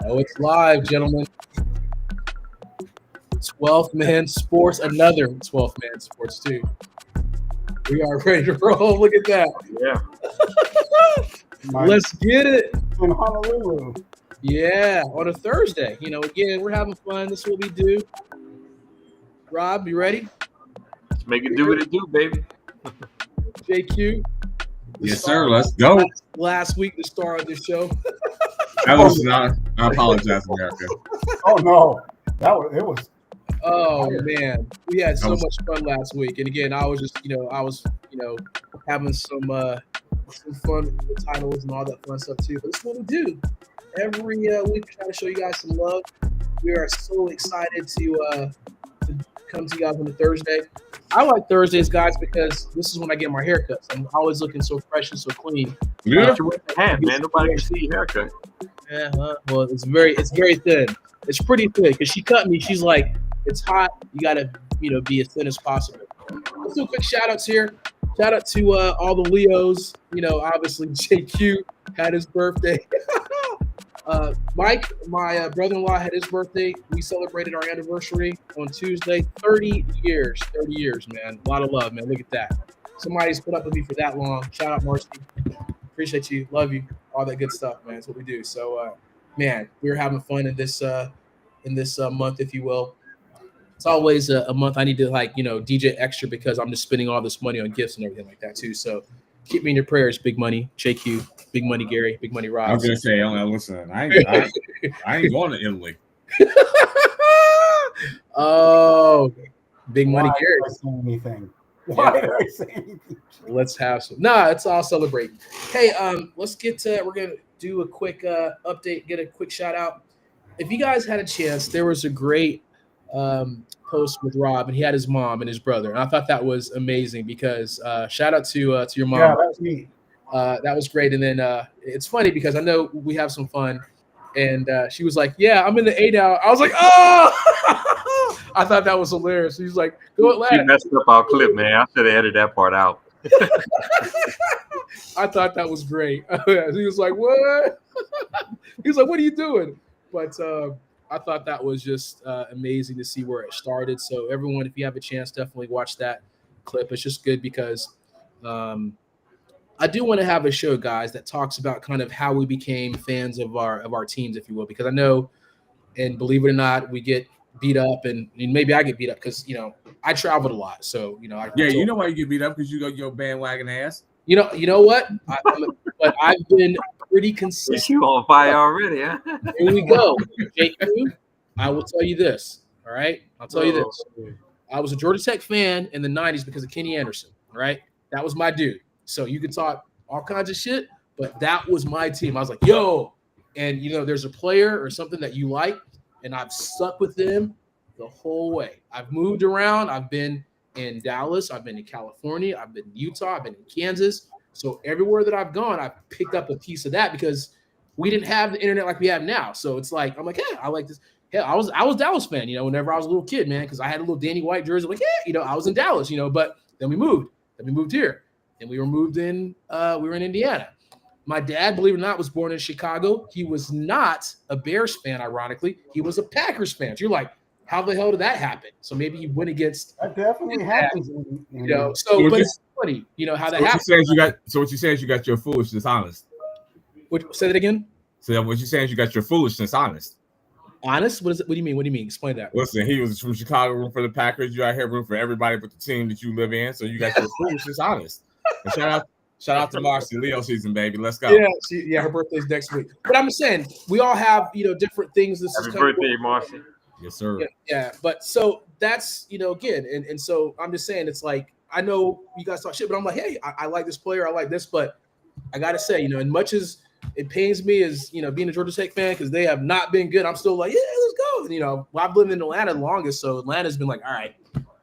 Oh, it's live, gentlemen. 12th Man Sports, another 12th Man Sports, too. We are ready to roll. Look at that. Yeah. Let's get it. In Honolulu. Yeah, on a Thursday. Again, we're having fun. This is what we do. Rob, you ready? Let's make it do what it do, baby. JQ. Yes, sir. Let's go. Last week, the star of this show. I apologize, America. Oh no, it was. Oh man, we had so much fun last week, and again, I was just, having some fun with the titles and all that fun stuff too. But this is what we do every week. We try to show you guys some love. We are so excited to come to you guys on a Thursday. I like Thursdays, guys, because this is when I get my haircuts. I'm always looking so fresh and so clean. Yeah, man, nobody can see your haircut. Yeah, well, it's very thin. It's pretty thin because she cut me. She's like, it's hot. You gotta, be as thin as possible. Let's do a quick shout outs here. Shout out to all the Leos. Obviously JQ had his birthday. Mike, my brother-in-law, had his birthday. We celebrated our anniversary on Tuesday. 30 years, man. A lot of love, man. Look at that. Somebody's put up with me for that long. Shout out, Marcy. Appreciate you. Love you. All that good stuff, man. That's what we do. So, man, we're having fun in this month, if you will. It's always a month I need to, DJ extra because I'm just spending all this money on gifts and everything like that, too. So, keep me in your prayers, Big Money, JQ, Big Money Gary, Big Money Rob. I was gonna say, listen, I ain't going to Italy. Oh, Big Money Why Gary. did I say anything? Why did I say anything? Let's have some. Nah, it's all celebrating. Hey, let's get to. We're gonna do a quick update. Get a quick shout out. If you guys had a chance, there was a great post with Rob, and he had his mom and his brother, and I thought that was amazing because shout out to your mom. Yeah, that was me. That was great. And then it's funny because I know we have some fun, and she was like, "Yeah, I'm in the 8 hour." I was like, "Oh!" I thought that was hilarious. He's like, "Go Atlanta." You messed up our clip, man. I should have edited that part out. I thought that was great. He was like, "What?" He was like, "What are you doing?" But I thought that was just amazing to see where it started. So everyone, if you have a chance, definitely watch that clip. It's just good because I do want to have a show, guys, that talks about kind of how we became fans of our teams, if you will, because I know, and believe it or not, we get beat up, and maybe I get beat up because I traveled a lot, so you know why you get beat up, because you go your bandwagon ass. You know what? But I've been pretty consistent. You on fire already, huh? Here we go, JQ. I will tell you this. All right, I'll tell you this. I was a Georgia Tech fan in the '90s because of Kenny Anderson. All right, that was my dude. So you could talk all kinds of shit, but that was my team. I was like, yo, and there's a player or something that you like, and I've stuck with them the whole way. I've moved around. I've been in Dallas. I've been in California. I've been in Utah. I've been in Kansas. So everywhere that I've gone, I've picked up a piece of that because we didn't have the internet like we have now. So it's like, I'm like, hey, I like this. Hell, I was Dallas fan, whenever I was a little kid, man, because I had a little Danny White jersey. Like, yeah, I was in Dallas, but then we moved. Then we moved here. And we were moved in. We were in Indiana. My dad, believe it or not, was born in Chicago. He was not a Bears fan, ironically. He was a Packers fan. So you're like, how the hell did that happen? So maybe he went against. That definitely happens. So but it's funny, how that happens. So what you saying is you got your foolishness honest. Say that again. So what you saying is you got your foolishness honest. Honest? What is it? What do you mean? What do you mean? Explain that. Listen, he was from Chicago, room for the Packers. You out here room for everybody but the team that you live in. So you got your foolishness honest. And shout out to Marcy, Leo season, baby. Let's go. Yeah, her birthday's next week. But I'm just saying, we all have different things. Happy birthday, Marcy. Yes, sir. Yeah. But so that's again, and so I'm just saying, it's like I know you guys talk shit, but I'm like, hey, I like this player, I like this, but I gotta say, as much as it pains me as being a Georgia Tech fan because they have not been good, I'm still like, yeah, let's go. I've lived in Atlanta the longest, so Atlanta's been like, all right,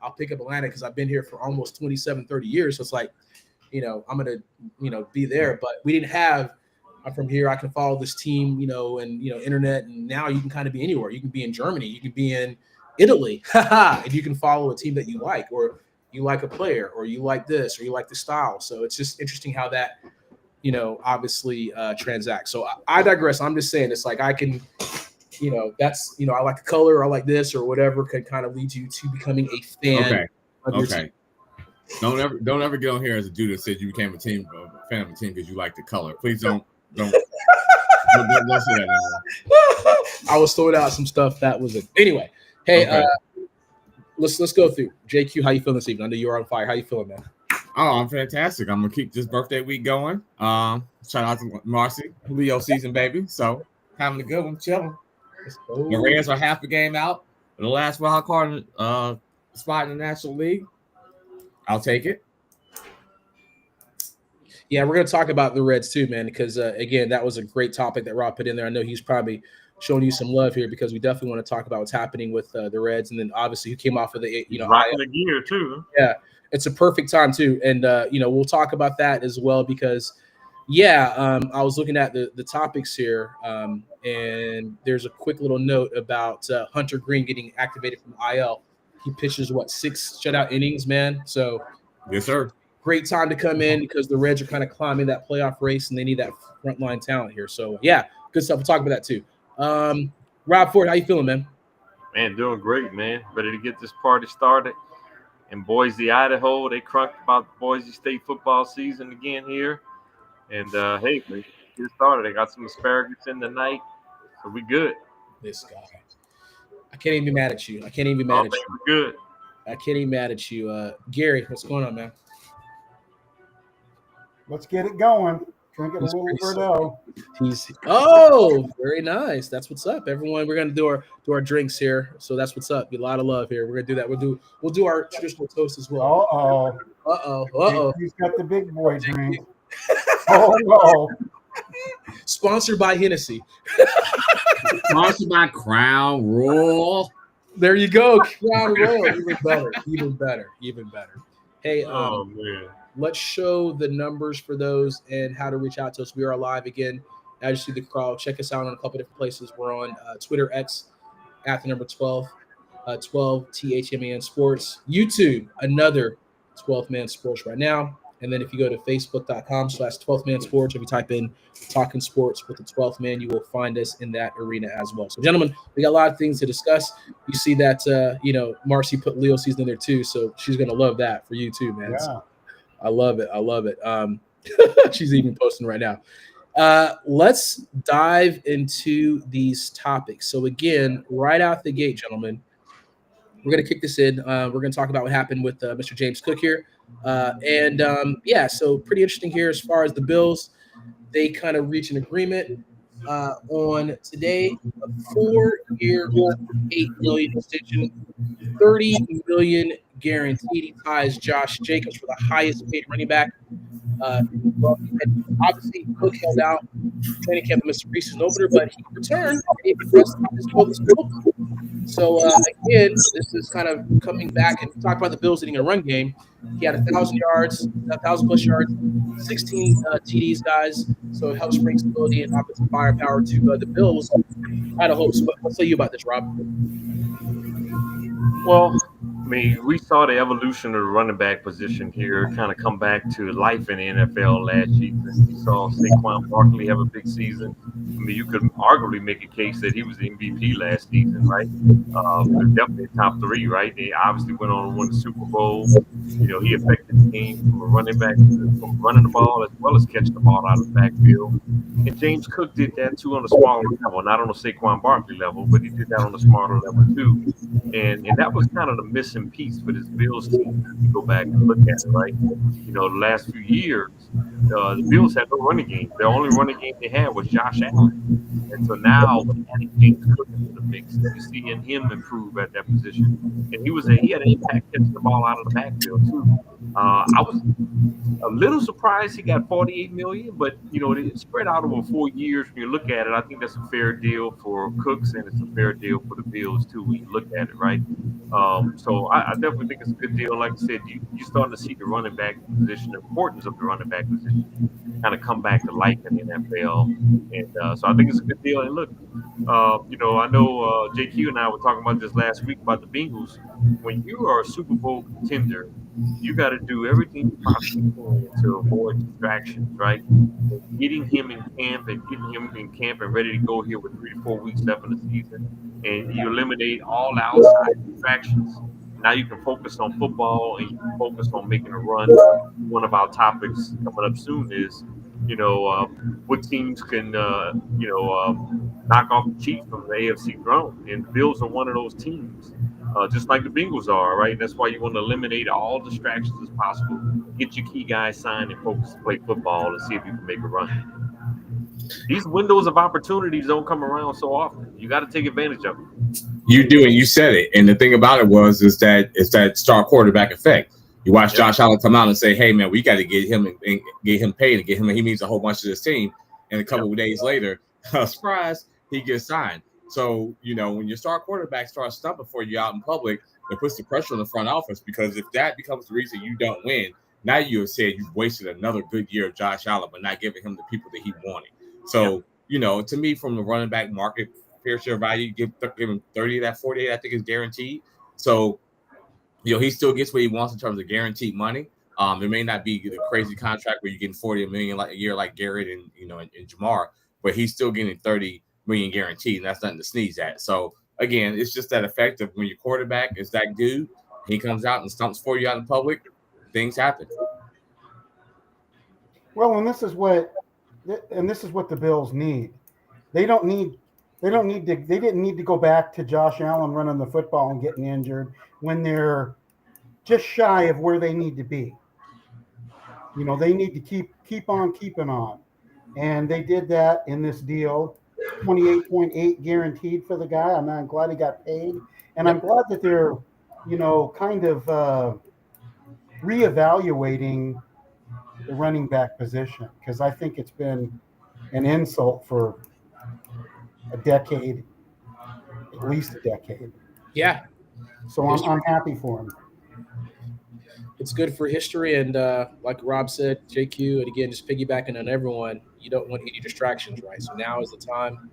I'll pick up Atlanta because I've been here for almost 27, 30 years. So it's like, I'm going to, be there. But we didn't have, I'm from here, I can follow this team, and, internet. And now you can kind of be anywhere. You can be in Germany. You can be in Italy. And you can follow a team that you like, or you like a player, or you like this, or you like the style. So it's just interesting how that, obviously transacts. So I digress. I'm just saying it's like I can that's I like the color, I like this or whatever could kind of lead you to becoming a fan of your team. Don't ever get on here as a dude that said you became a fan of a team because you like the color. Please don't say that anymore. I was throwing out some stuff that was it. Anyway, hey, let's go through. JQ, how you feeling this evening? I know you're on fire. How you feeling, man? Oh, I'm fantastic. I'm gonna keep this birthday week going. Shout out to Marcy, Leo season, baby. So having a good one, chilling. The Reds are half a game out. The last wild card spot in the National League. I'll take it. Yeah, we're going to talk about the Reds too, man, because, again, that was a great topic that Rob put in there. I know he's probably showing you some love here because we definitely want to talk about what's happening with the Reds. And then, obviously, who came off of the, right in the gear, too. Yeah, it's a perfect time, too. And, we'll talk about that as well because, I was looking at the topics here, and there's a quick little note about Hunter Greene getting activated from IL. He pitches, 6 shutout innings, man. So, yes, sir. Great time to come in because the Reds are kind of climbing that playoff race and they need that frontline talent here. So, good stuff. We'll talk about that too. Rob Ford, how you feeling, man? Man, doing great, man. Ready to get this party started. In Boise, Idaho, they crunked about Boise State football season again here. And, hey, we get started. I got some asparagus in tonight, so we good. This guy. I can't even be mad at you. I can't even be mad at you. Good. I can't even be mad at you. Gary, what's going on, man? Let's get it going. Drink it a little Bordeaux. Very nice. That's what's up, everyone. We're gonna do our drinks here, so that's what's up. Be a lot of love here. We're gonna do that. We'll do our traditional toast as well. He's got the big boy drink. Oh no. Sponsored by Hennessy. Sponsored by Crown Royal. There you go. Crown Royal. Even better. Hey, man. Let's show the numbers for those and how to reach out to us. We are live again. As you see the crowd, check us out on a couple different places. We're on Twitter X at the number 12, 12 THMAN Sports. YouTube, another 12th Man Sports right now. And then if you go to facebook.com/12th Man Sports, if you type in Talking Sports with the 12th Man, you will find us in that arena as well. So, gentlemen, we got a lot of things to discuss. You see that, Marcy put Leo season in there too, so she's going to love that for you too, man. Yeah. So I love it. She's even posting right now. Let's dive into these topics. So, again, right out the gate, gentlemen, we're going to kick this in. We're going to talk about what happened with Mr. James Cook here. So pretty interesting here as far as the Bills. They kind of reach an agreement on today, a 4-year, $8 million extension, $30 million guaranteed. He ties Josh Jacobs for the highest paid running back. Obviously, Cook held out training camp and missed the preseason opener, but he returned and he progressed his focus. So, again, this is kind of coming back and talk about the Bills hitting a run game. He had 1,000 yards, 1,000+ yards, 16 TDs, guys. So it helps bring stability and offensive firepower to the Bills. I had a hope. So what say you about this, Rob? Well, I mean, we saw the evolution of the running back position here kind of come back to life in the NFL last season. We saw Saquon Barkley have a big season. I mean, you could arguably make a case that he was the MVP last season, right? Definitely top 3, right? They obviously went on to win the Super Bowl. He affected the team from a running back, from running the ball as well as catching the ball out of the backfield. And James Cook did that too on a smaller level, not on a Saquon Barkley level, but he did that on a smaller level too. And that was kind of the missing piece for this Bills team. If you go back and look at it, right? The last few years, the Bills had no running game. The only running game they had was Josh Allen. And so now, adding James Cook into the mix, you're seeing him improve at that position. And he had an impact catching the ball out of the backfield too. I was a little surprised he got $48 million, but it's spread out over 4 years. When you look at it, I think that's a fair deal for Cooks, and it's a fair deal for the Bills too. When you look at it, right? So I definitely think it's a good deal. Like I said, you're starting to see the running back position, the importance of the running back position, kind of come back to life in the NFL, and so I think it's a good deal. And look, I know JQ and I were talking about this last week about the Bengals. When you are a Super Bowl contender you got to do everything you possibly can to avoid distractions, right? Getting him in camp and ready to go here with 3 to 4 weeks left in the season, and you eliminate all outside distractions. Now you can focus on football and you can focus on making a run. One of our topics coming up soon is, you know, what teams can, knock off the Chiefs from the AFC throne, and the Bills are one of those teams. Just like the Bengals are, right? That's why you want to eliminate all distractions as possible. Get your key guys signed and focus to play football and see if you can make a run. These windows of opportunities don't come around so often. You got to take advantage of them. You do, and you said it. And the thing about it is that star quarterback effect. You watch Josh Allen come out and say, "Hey, man, we got to get him and get him paid and get him. He means a whole bunch of this team." And a couple of days later, surprise, he gets signed. So when your star quarterback starts stumping for you out in public, it puts the pressure on the front office, because if that becomes the reason you don't win, now you have said you've wasted another good year of Josh Allen, but not giving him the people that he wanted. So to me, from the running back market, fair share value, give him 30 of that 48, I think is guaranteed. So, he still gets what he wants in terms of guaranteed money. There may not be the crazy contract where you're getting $40 million a year like Garrett and and Jamar, but he's still getting $30 million guaranteed, and that's nothing to sneeze at. So again, it's just that effect of when your quarterback is that dude, he comes out and stumps for you out in public, things happen. Well, and this is what the Bills need. They didn't need to go back to Josh Allen running the football and getting injured when they're just shy of where they need to be. They need to keep on keeping on. And they did that in this deal. 28.8 guaranteed for the guy. I'm glad he got paid. And I'm glad that they're, kind of reevaluating the running back position, because I think it's been an insult for a decade, at least a decade. Yeah. So I'm happy for him. It's good for history, and like Rob said, JQ, and again, just piggybacking on everyone, you don't want any distractions, right? So now is the time.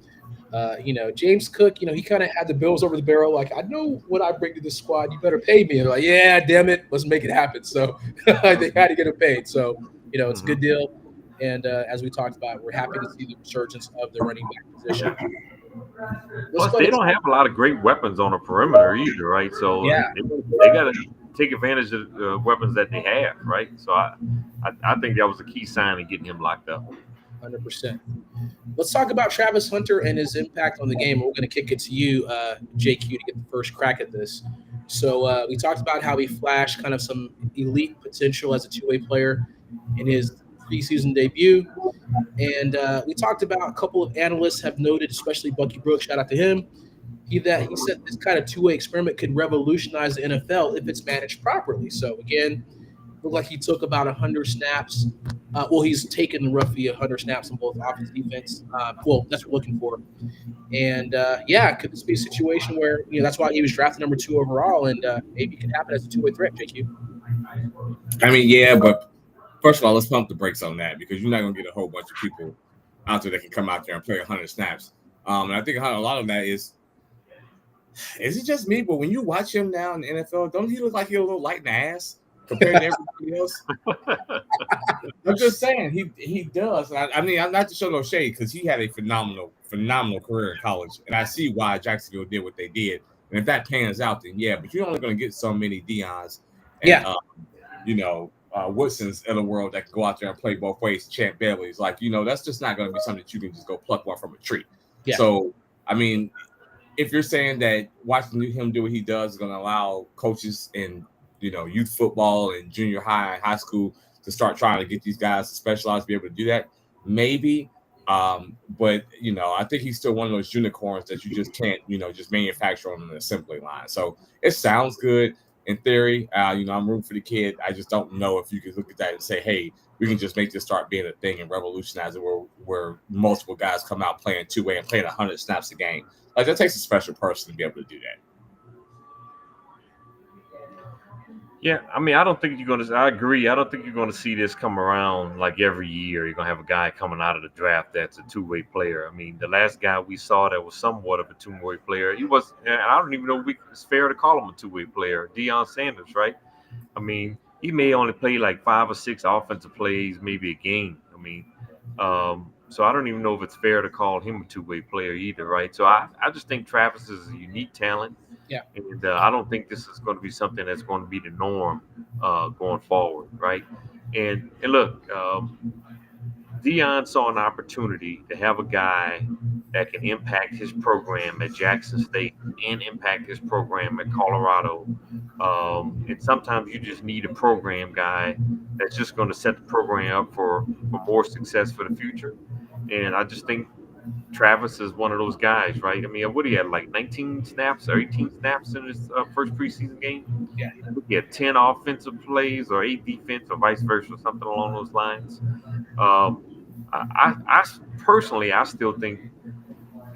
James Cook, he kind of had the Bills over the barrel. Like, I know what I bring to this squad. You better pay me. And like, yeah, damn it, let's make it happen. So they had to get him paid. So it's a good deal. And as we talked about, we're happy to see the resurgence of the running back position. Plus, they don't have a lot of great weapons on the perimeter either, right? So they got to take advantage of the weapons that they have, right? So I think that was a key sign in getting him locked up. 100%. Let's talk about Travis Hunter and his impact on the game. We're going to kick it to you, JQ, to get the first crack at this. So we talked about how he flashed kind of some elite potential as a two-way player in his preseason debut. And we talked about a couple of analysts have noted, especially Bucky Brooks, shout out to him, he said this kind of two-way experiment could revolutionize the NFL if it's managed properly. So again, looked like he took about 100 snaps. He's taken roughly 100 snaps on both offense and defense. That's what we're looking for. And could this be a situation where that's why he was drafted number 2 overall, and maybe it can happen as a two-way threat, JQ? I mean, yeah, but first of all, let's pump the brakes on that, because you're not going to get a whole bunch of people out there that can come out there and play 100 snaps. And I think a lot of that is it just me? But when you watch him now in the NFL, don't he look like he's a little light in the ass compared to everybody else? I'm just saying he does. I mean, I'm not to show no shade, because he had a phenomenal career in college, and I see why Jacksonville did what they did. And if that pans out, then yeah. But you're only going to get so many Deons and Woodsons in the world that can go out there and play both ways. Champ Bailey's, that's just not going to be something that you can just go pluck one from a tree. Yeah. So I mean, if you're saying that watching him do what he does is going to allow coaches in youth football and junior high, high school to start trying to get these guys to specialize to be able to do that, maybe. But I think he's still one of those unicorns that you just can't just manufacture on an assembly line. So it sounds good in theory. I'm rooting for the kid. I just don't know if you can look at that and say, hey, we can just make this start being a thing and revolutionize it where multiple guys come out playing two-way and playing 100 snaps a game. Like, that takes a special person to be able to do that. Yeah, I mean, I agree. I don't think you're going to see this come around like every year. You're going to have a guy coming out of the draft that's a two-way player. I mean, the last guy we saw that was somewhat of a two-way player, I don't even know if it's fair to call him a two-way player, Deion Sanders, right? I mean, he may only play like 5 or 6 offensive plays, maybe a game. I mean, so I don't even know if it's fair to call him a two-way player either, right? So I just think Travis is a unique talent. Yeah. And I don't think this is going to be something that's going to be the norm going forward, right? And look, Deion saw an opportunity to have a guy that can impact his program at Jackson State and impact his program at Colorado. And sometimes you just need a program guy that's just going to set the program up for more success for the future. And I just think Travis is one of those guys, right? I mean, what do you have, like 19 snaps or 18 snaps in his first preseason game? Yeah. He had 10 offensive plays or 8 defense or vice versa, or something along those lines. I personally, I still think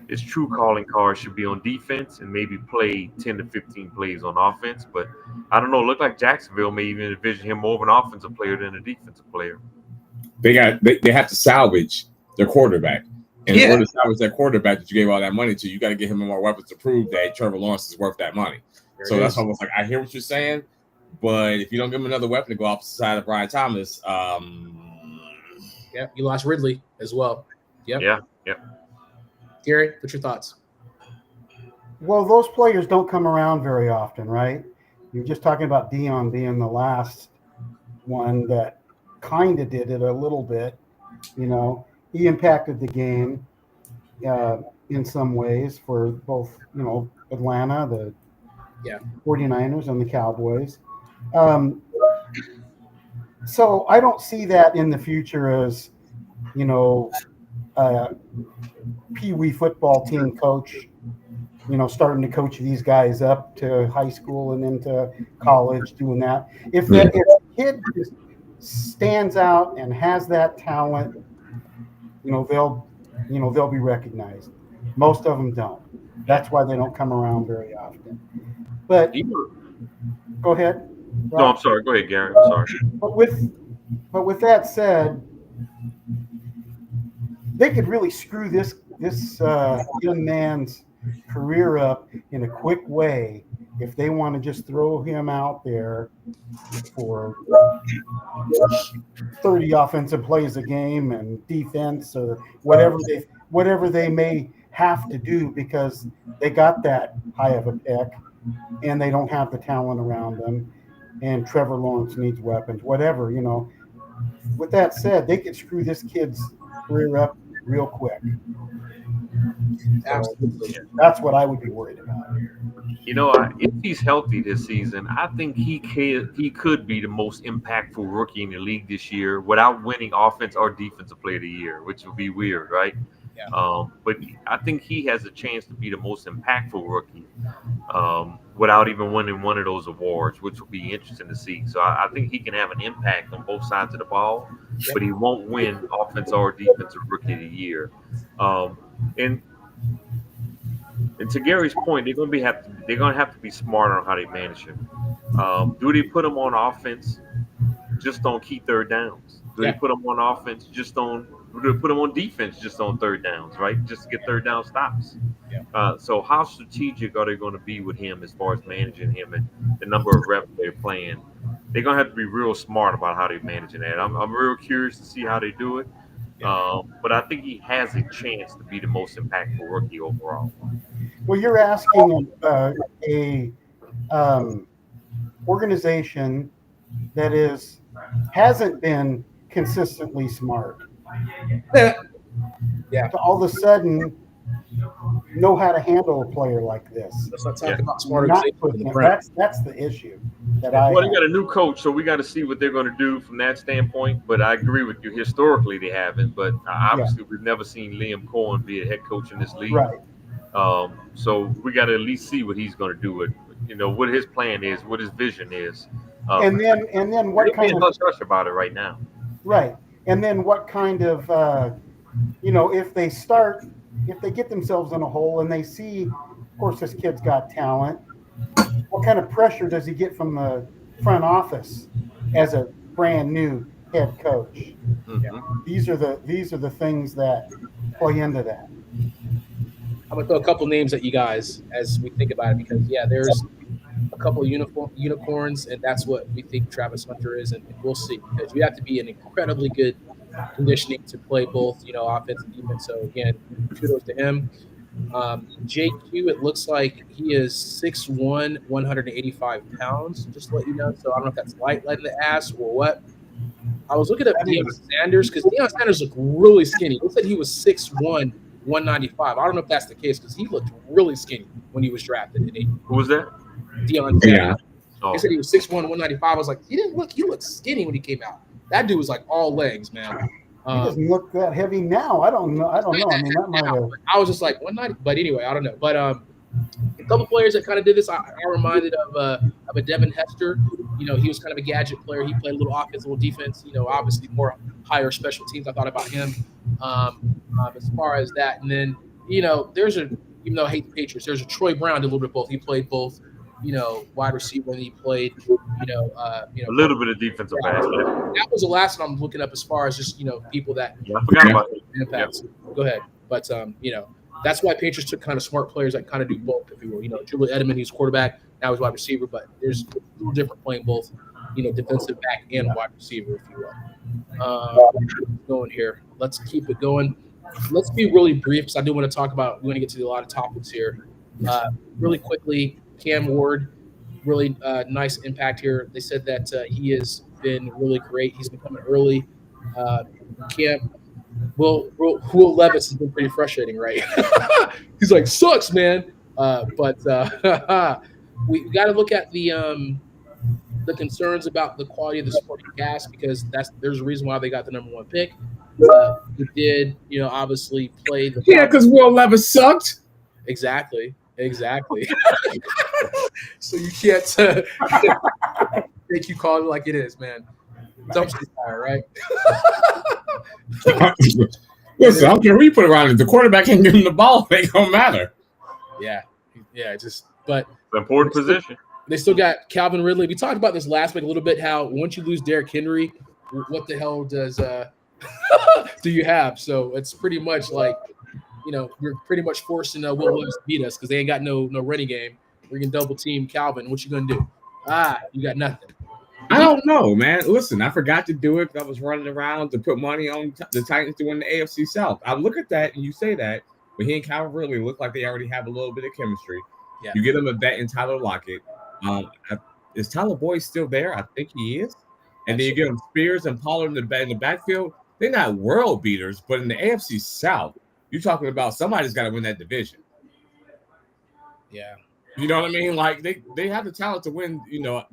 his true calling card should be on defense and maybe play 10 to 15 plays on offense. But I don't know. It looked like Jacksonville may even envision him more of an offensive player than a defensive player. They have to salvage their quarterback. And in order to salvage that quarterback that you gave all that money to, you got to give him more weapons to prove that Trevor Lawrence is worth that money. So that's almost like, I hear what you're saying, but if you don't give him another weapon to go off the side of Brian Thomas, you lost Ridley as well. Yeah. Gary, what's your thoughts? Well, those players don't come around very often, right? You're just talking about Deion being the last one that kind of did it a little bit. You know, he impacted the game in some ways for both, you know, Atlanta, the 49ers, and the Cowboys. So I don't see that in the future as, you know, Pee-wee football team coach, you know, starting to coach these guys up to high school and into college, doing that. If a kid just stands out and has that talent, you know, they'll be recognized. Most of them don't. That's why they don't come around very often. But go ahead. Rob. No, I'm sorry. Go ahead, Gary. I'm sorry. But with that said, they could really screw this young man's career up in a quick way if they want to just throw him out there for 30 offensive plays a game and defense or whatever they may have to do because they got that high of a pick and they don't have the talent around them, and Trevor Lawrence needs weapons, whatever, you know. With that said, they could screw this kid's career up real quick. Absolutely. So that's what I would be worried about. You know, if he's healthy this season, I think he could be the most impactful rookie in the league this year without winning offense or defensive player of the year, which would be weird, right? Yeah. But I think he has a chance to be the most impactful rookie without even winning one of those awards, which will be interesting to see. So I think he can have an impact on both sides of the ball, but he won't win offense or defensive rookie of the year. And to Gary's point, they're going to have to be smarter on how they manage him. Do they put him on offense just on key third downs? Do they put him on offense just on? Do they put him on defense just on third downs, right? Just to get third down stops. Yeah. So how strategic are they going to be with him as far as managing him and the number of reps they're playing? They're going to have to be real smart about how they're managing that. I'm real curious to see how they do it. But I think he has a chance to be the most impactful rookie overall. Well, you're asking a organization that hasn't been consistently smart to all of a sudden know how to handle a player like this. Let's not talk about smart. That's the issue that Well, they got a new coach, so we got to see what they're going to do from that standpoint. But I agree with you. Historically, they haven't. But obviously, we've never seen Liam Cohen be a head coach in this league. Right. So we got to at least see what he's going to do with, you know, what his plan is, what his vision is. And then what kind of hush about it right now? Right. And then what kind of you know, if they get themselves in a hole and they see, of course, this kid's got talent, what kind of pressure does he get from the front office as a brand new head coach? Mm-hmm. These are the things that play into that. I'm gonna throw a couple names at you guys as we think about it because there's a couple of unicorns, and that's what we think Travis Hunter is, and we'll see, because you have to be in incredibly good conditioning to play both, offense and defense. So again, kudos to him. JQ, it looks like he is 6'1", 185 pounds, just to let you know. So I don't know if that's light in the ass or what. I was looking at Deion Sanders, because Deion Sanders looked really skinny. They said he was 6'1", 195. I don't know if that's the case, because he looked really skinny when he was drafted. Who was that? Deion Sanders. Yeah. Oh. They said he was 6'1", 195. I was like, he looked skinny when he came out. That dude was like all legs, man. He doesn't look that heavy now. I don't know. I mean, that might have. I was just like 190, but anyway, I don't know. But a couple players that kind of did this, I reminded of a Devin Hester. He was kind of a gadget player. He played a little offense, a little defense. Obviously more higher special teams. I thought about him as far as that. And then there's even though I hate the Patriots, there's a Troy Brown did a little bit of both. He played both. Wide receiver, and he played, a little bit of defensive back. That was the last one I'm looking up as far as just, people that. Yeah, I forgot about it. Impacts. Yep. Go ahead. But, that's why Patriots took kind of smart players that kind of do both, if you will. Julian Edelman, he's quarterback, now he's wide receiver, but there's a little different playing both, defensive back and wide receiver, if you will. Going here. Let's keep it going. Let's be really brief, because I do want to talk about, we want to get to a lot of topics here. Really quickly, Cam Ward, really nice impact here. They said that he has been really great. He's been coming early. Cam, Will Levis has been pretty frustrating, right? He's like, sucks, man. But we got to look at the concerns about the quality of the supporting cast, because there's a reason why they got the number 1 pick. He did, obviously play the. Yeah, because Will Levis sucked. Exactly. So you can't make you call it like it is, man. Dumpster fire, right? Listen, I don't care who you put around it. The quarterback can't give him the ball. It ain't gonna matter. Yeah. But the important position. They still got Calvin Ridley. We talked about this last week a little bit. How once you lose Derrick Henry, what the hell does do you have? So it's pretty much like. You're pretty much forcing Will Levis to beat us, because they ain't got no running game. We're going to double team Calvin. What you going to do? You got nothing. I don't know, man. Listen, I forgot to do it. I was running around to put money on the Titans to win the AFC South. I look at that and you say that, but he and Calvin really look like they already have a little bit of chemistry. Yeah. You get him a vet in Tyler Lockett. Is Tyler Boyd still there? I think he is. And then you get him Spears and Pollard in the backfield. They're not world beaters, but in the AFC South, you're talking about somebody's got to win that division. Yeah. You know what I mean? Like they have the talent to win,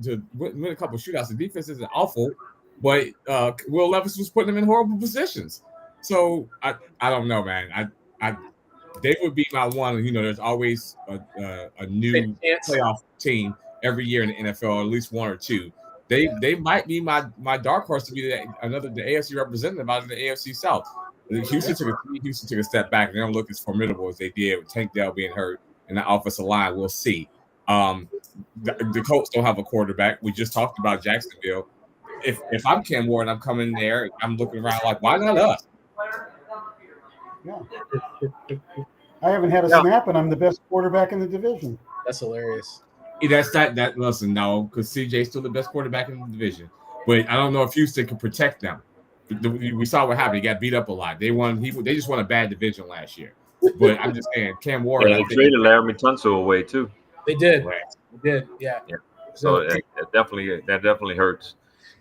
to win a couple of shootouts. The defense isn't awful, but Will Levis was putting them in horrible positions. So I don't know, man. They would be my one. There's always a new playoff team every year in the NFL, or at least one or two. They might be my dark horse to be the AFC representative out of the AFC South. Houston took a step back, and they don't look as formidable as they did with Tank Dell being hurt and the offensive line. We'll see. The Colts don't have a quarterback. We just talked about Jacksonville. If I'm Cam Ward and I'm coming there, I'm looking around like, why not us? Yeah. I haven't had a snap, and I'm the best quarterback in the division. That's hilarious. That's that. Listen, no, because CJ's still the best quarterback in the division, but I don't know if Houston can protect them. We saw what happened. He got beat up a lot. They just won a bad division last year. But I'm just saying, Cam Ward. Yeah, they traded Larry Tunsil away too. They did. Right. They did. Yeah. So that definitely hurts.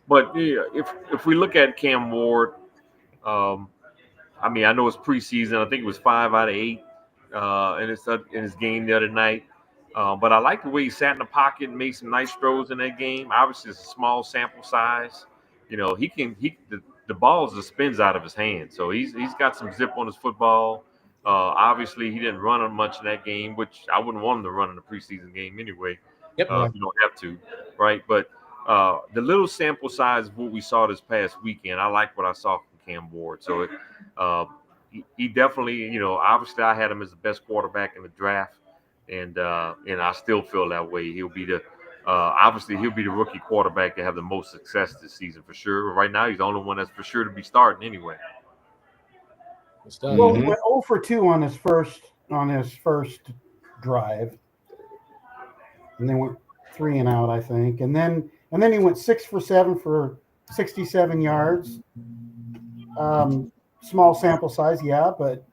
But yeah, if we look at Cam Ward, I know it's preseason. I think it was 5 out of 8 in his game the other night. But I like the way he sat in the pocket and made some nice throws in that game. Obviously, it's a small sample size. The ball just spins out of his hand. So he's got some zip on his football. Obviously, he didn't run much in that game, which I wouldn't want him to run in a preseason game anyway. Yep. You don't have to, right? But the little sample size of what we saw this past weekend, I like what I saw from Cam Ward. So he definitely, obviously I had him as the best quarterback in the draft, and I still feel that way. He'll be the rookie quarterback to have the most success this season for sure. Right now, he's the only one that's for sure to be starting anyway. Well, he went 0 for 2 on his first drive, and then went 3 and out, I think. And then he went 6 for 7 for 67 yards. Small sample size, yeah, but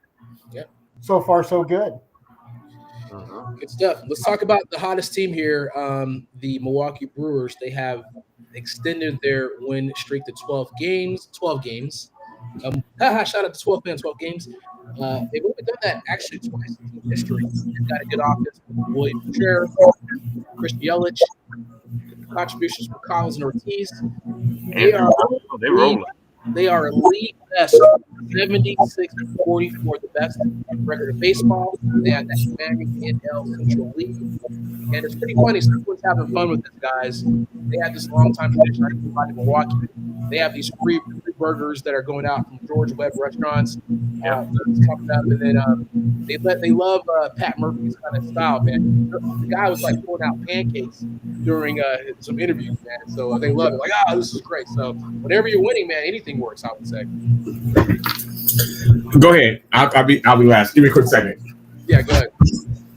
so far so good. Good stuff. Let's talk about the hottest team here, the Milwaukee Brewers. They have extended their win streak to 12 games. Shout out to 12 men, 12 games. They've only done that actually twice in history. They've got a good offense with William Contreras, Chris Yelich, contributions from Collins and Ortiz. They're rolling. They are a league best 76-44, the best record of baseball. They have that commanding NL Central League. And it's pretty funny. Someone's having fun with this, guys. They have this long-time tradition in Milwaukee. They have these free burgers that are going out from George Webb restaurants. It's coming up, and then they love Pat Murphy's kind of style, man. The guy was like pulling out pancakes during some interviews, man. So they love it. Like, this is great. So whenever you're winning, man, anything works, I would say. Go ahead. I'll be last. Give me a quick second. Yeah, go ahead.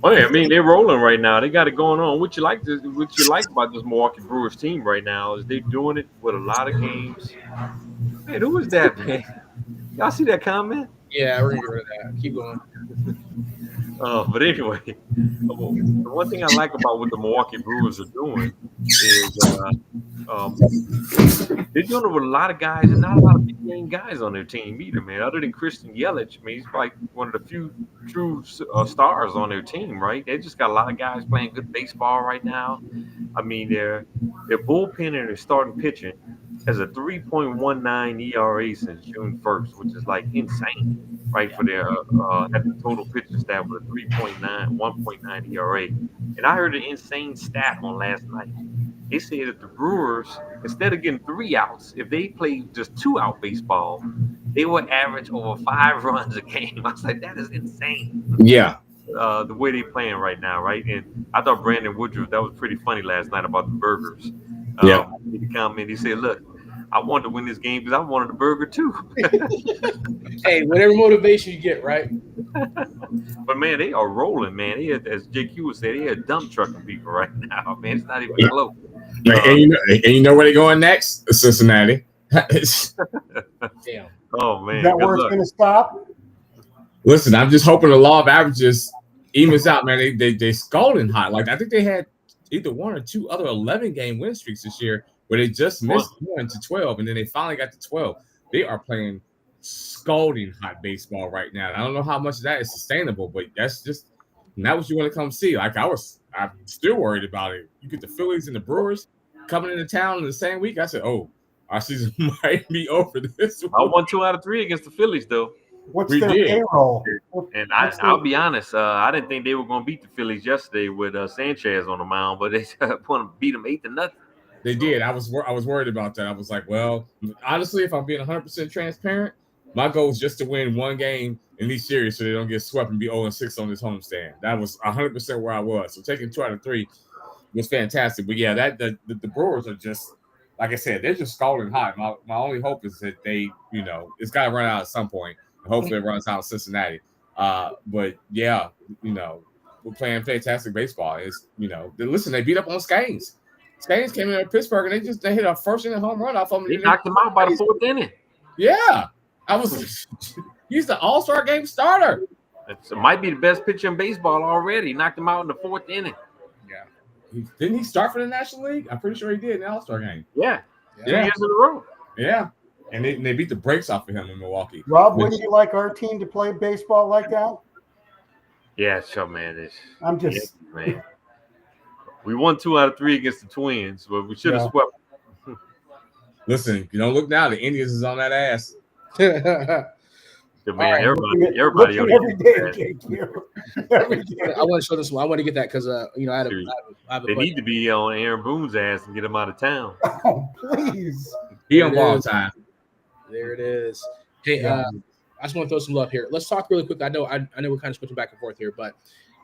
Well, I mean, they're rolling right now. They got it going on. What you like about this Milwaukee Brewers team right now is they're doing it with a lot of games. Man, who was that, man? Y'all see that comment? Yeah, we're gonna get rid of that. Keep going. But anyway, the one thing I like about what the Milwaukee Brewers are doing is they're doing it with a lot of guys and not a lot of big name guys on their team either, man. Other than Christian Yelich, I mean, he's like one of the few true stars on their team, right? They just got a lot of guys playing good baseball right now. I mean, their bullpen and their starting pitching has a 3.19 ERA since June 1st, which is like insane, right? For their having total pitching staff with a 1.9 ERA. And I heard an insane stat on last night. They said that the Brewers, instead of getting 3 outs, if they played just 2-out baseball, they would average over 5 runs a game. I was like, that is insane. Yeah. The way they're playing right now, right? And I thought Brandon Woodruff, that was pretty funny last night about the burgers. Yeah. He commented, he said, look, I wanted to win this game because I wanted a burger too. Hey, whatever motivation you get, right? But man, they are rolling, man. As JQ would say, they are dump trucking people right now, man. It's not even close. And you know where they're going next? Cincinnati. Damn. Oh man, Is that where it's going to stop? Listen, I'm just hoping the law of averages evens out, man. They scalding hot. Like I think they had either 1 or 2 other 11-game win streaks this year where they just missed 1 to 12, and then they finally got to 12. They are playing scalding hot baseball right now. I don't know how much of that is sustainable, but that's just not what you want to come see. Like I'm still worried about it. You get the Phillies and the Brewers coming into town in the same week. I said, oh, our season might be over this week. I won 2 out of 3 against the Phillies, though. What's their payroll? And I'll be honest, I didn't think they were going to beat the Phillies yesterday with Sanchez on the mound, but they want to beat them 8-0. They did. I was worried about that. I was like, well, honestly, if I'm being 100% transparent, my goal is just to win 1 game in each series so they don't get swept and be 0-6 on this homestand. That was 100% where I was. So taking 2 out of 3 was fantastic. But yeah, the Brewers are just, like I said, they're just scalding hot. My only hope is that they, it's got to run out at some point. Hopefully it runs out of Cincinnati. But yeah, we're playing fantastic baseball. It's, listen, they beat up on Skanes. Skanes came in at Pittsburgh and they hit a first inning home run off of them. They knocked him out by the 4th inning. Yeah. He's the all-star game starter. It might be the best pitcher in baseball already. He knocked him out in the 4th inning. Yeah. Didn't he start for the National League? I'm pretty sure he did in the all-star game. Yeah. 3 years in a row. Yeah. And they beat the brakes off of him in Milwaukee. Rob, wouldn't you like our team to play baseball like that? Yeah, sure, man. I'm just man. We won 2 out of 3 against the Twins, but we should have swept. Listen, you don't look now. The Indians is on that ass. Man, right, everybody every day. I want to show this one. I want to get that because I have a they need to be on Aaron Boone's ass and get him out of town. Oh, please. He on ball time. There it is. Hey, I just want to throw some love here. Let's talk really quick. I know we're kind of switching back and forth here, but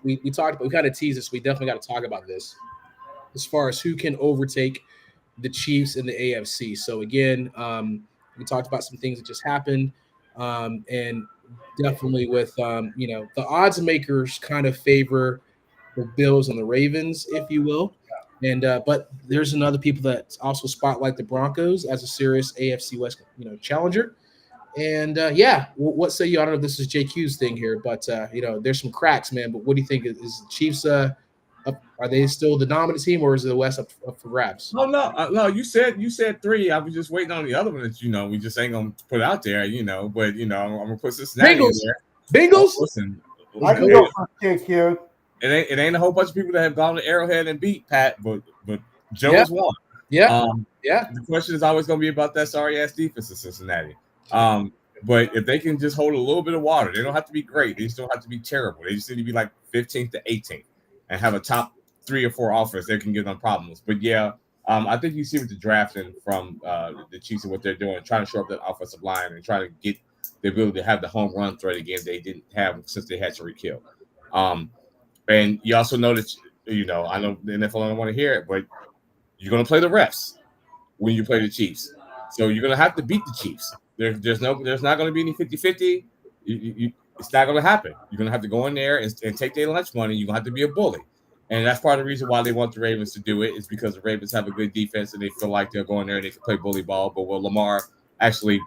we talked about, we kind of teased this. We definitely got to talk about this as far as who can overtake the Chiefs in the AFC. So again, we talked about some things that just happened, and definitely with the odds makers kind of favor the Bills and the Ravens, if you will. And but there's another people that also spotlight the Broncos as a serious AFC West, challenger. And what say you? I don't know if this is JQ's thing here, but there's some cracks, man. But what do you think? Is the Chiefs up? Are they still the dominant team, or is the West up for grabs? Oh no. You said 3. I was just waiting on the other one that we just ain't gonna put out there, But I'm gonna put Cincinnati in there. Bengals. Listen, I can go for JQ. It ain't a whole bunch of people that have gone to Arrowhead and beat Pat, but Joe has won. Yeah. The question is always gonna be about that sorry ass defense of Cincinnati. But if they can just hold a little bit of water, they don't have to be great. They just don't have to be terrible. They just need to be like 15th to 18th and have a top 3 or 4 offers that can give them problems. But I think you see with the drafting from the Chiefs and what they're doing, trying to shore up that offensive line and trying to get the ability to have the home run threat again they didn't have since they had Tyreek Hill. And you also know that, I know the NFL don't want to hear it, but you're going to play the refs when you play the Chiefs. So you're going to have to beat the Chiefs. There's not going to be any 50-50. It's not going to happen. You're going to have to go in there and take their lunch money. You're going to have to be a bully. And that's part of the reason why they want the Ravens to do it is because the Ravens have a good defense and they feel like they'll go in there and they can play bully ball. But will Lamar actually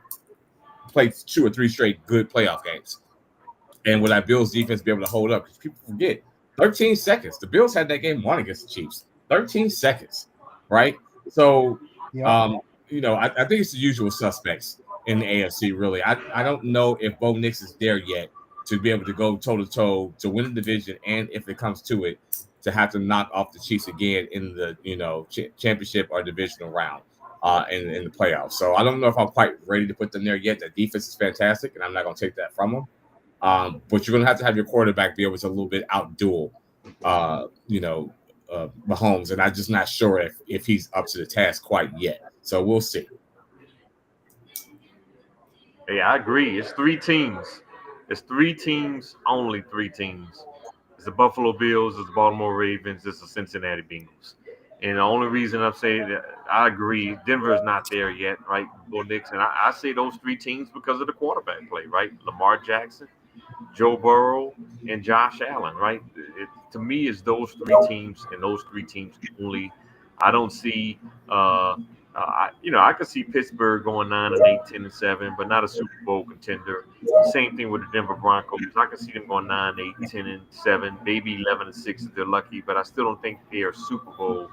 play 2 or 3 straight good playoff games? And will that Bills defense be able to hold up? Because people forget, 13 seconds. The Bills had that game won against the Chiefs. 13 seconds, right? So, I think it's the usual suspects in the AFC, really. I don't know if Bo Nix is there yet to be able to go toe-to-toe to win the division, and if it comes to it, to have to knock off the Chiefs again in the championship or divisional round in the playoffs. So I don't know if I'm quite ready to put them there yet. The defense is fantastic, and I'm not going to take that from them. But you're going to have your quarterback be able to a little bit outduel, Mahomes, and I'm just not sure if he's up to the task quite yet. So we'll see. Hey, I agree. It's 3 teams. It's 3 teams, only 3 teams. It's the Buffalo Bills, it's the Baltimore Ravens, it's the Cincinnati Bengals. And the only reason I'm saying that I agree, Denver is not there yet, right? Bo Nix. And I say those 3 teams because of the quarterback play, right? Lamar Jackson, Joe Burrow, and Josh Allen, right? To me, it's those 3 teams and those 3 teams only. I don't see I could see Pittsburgh going 9-8, 10-7, but not a Super Bowl contender. Same thing with the Denver Broncos. I could see them going 9-8, 10-7, maybe 11-6 if they're lucky, but I still don't think they're a Super Bowl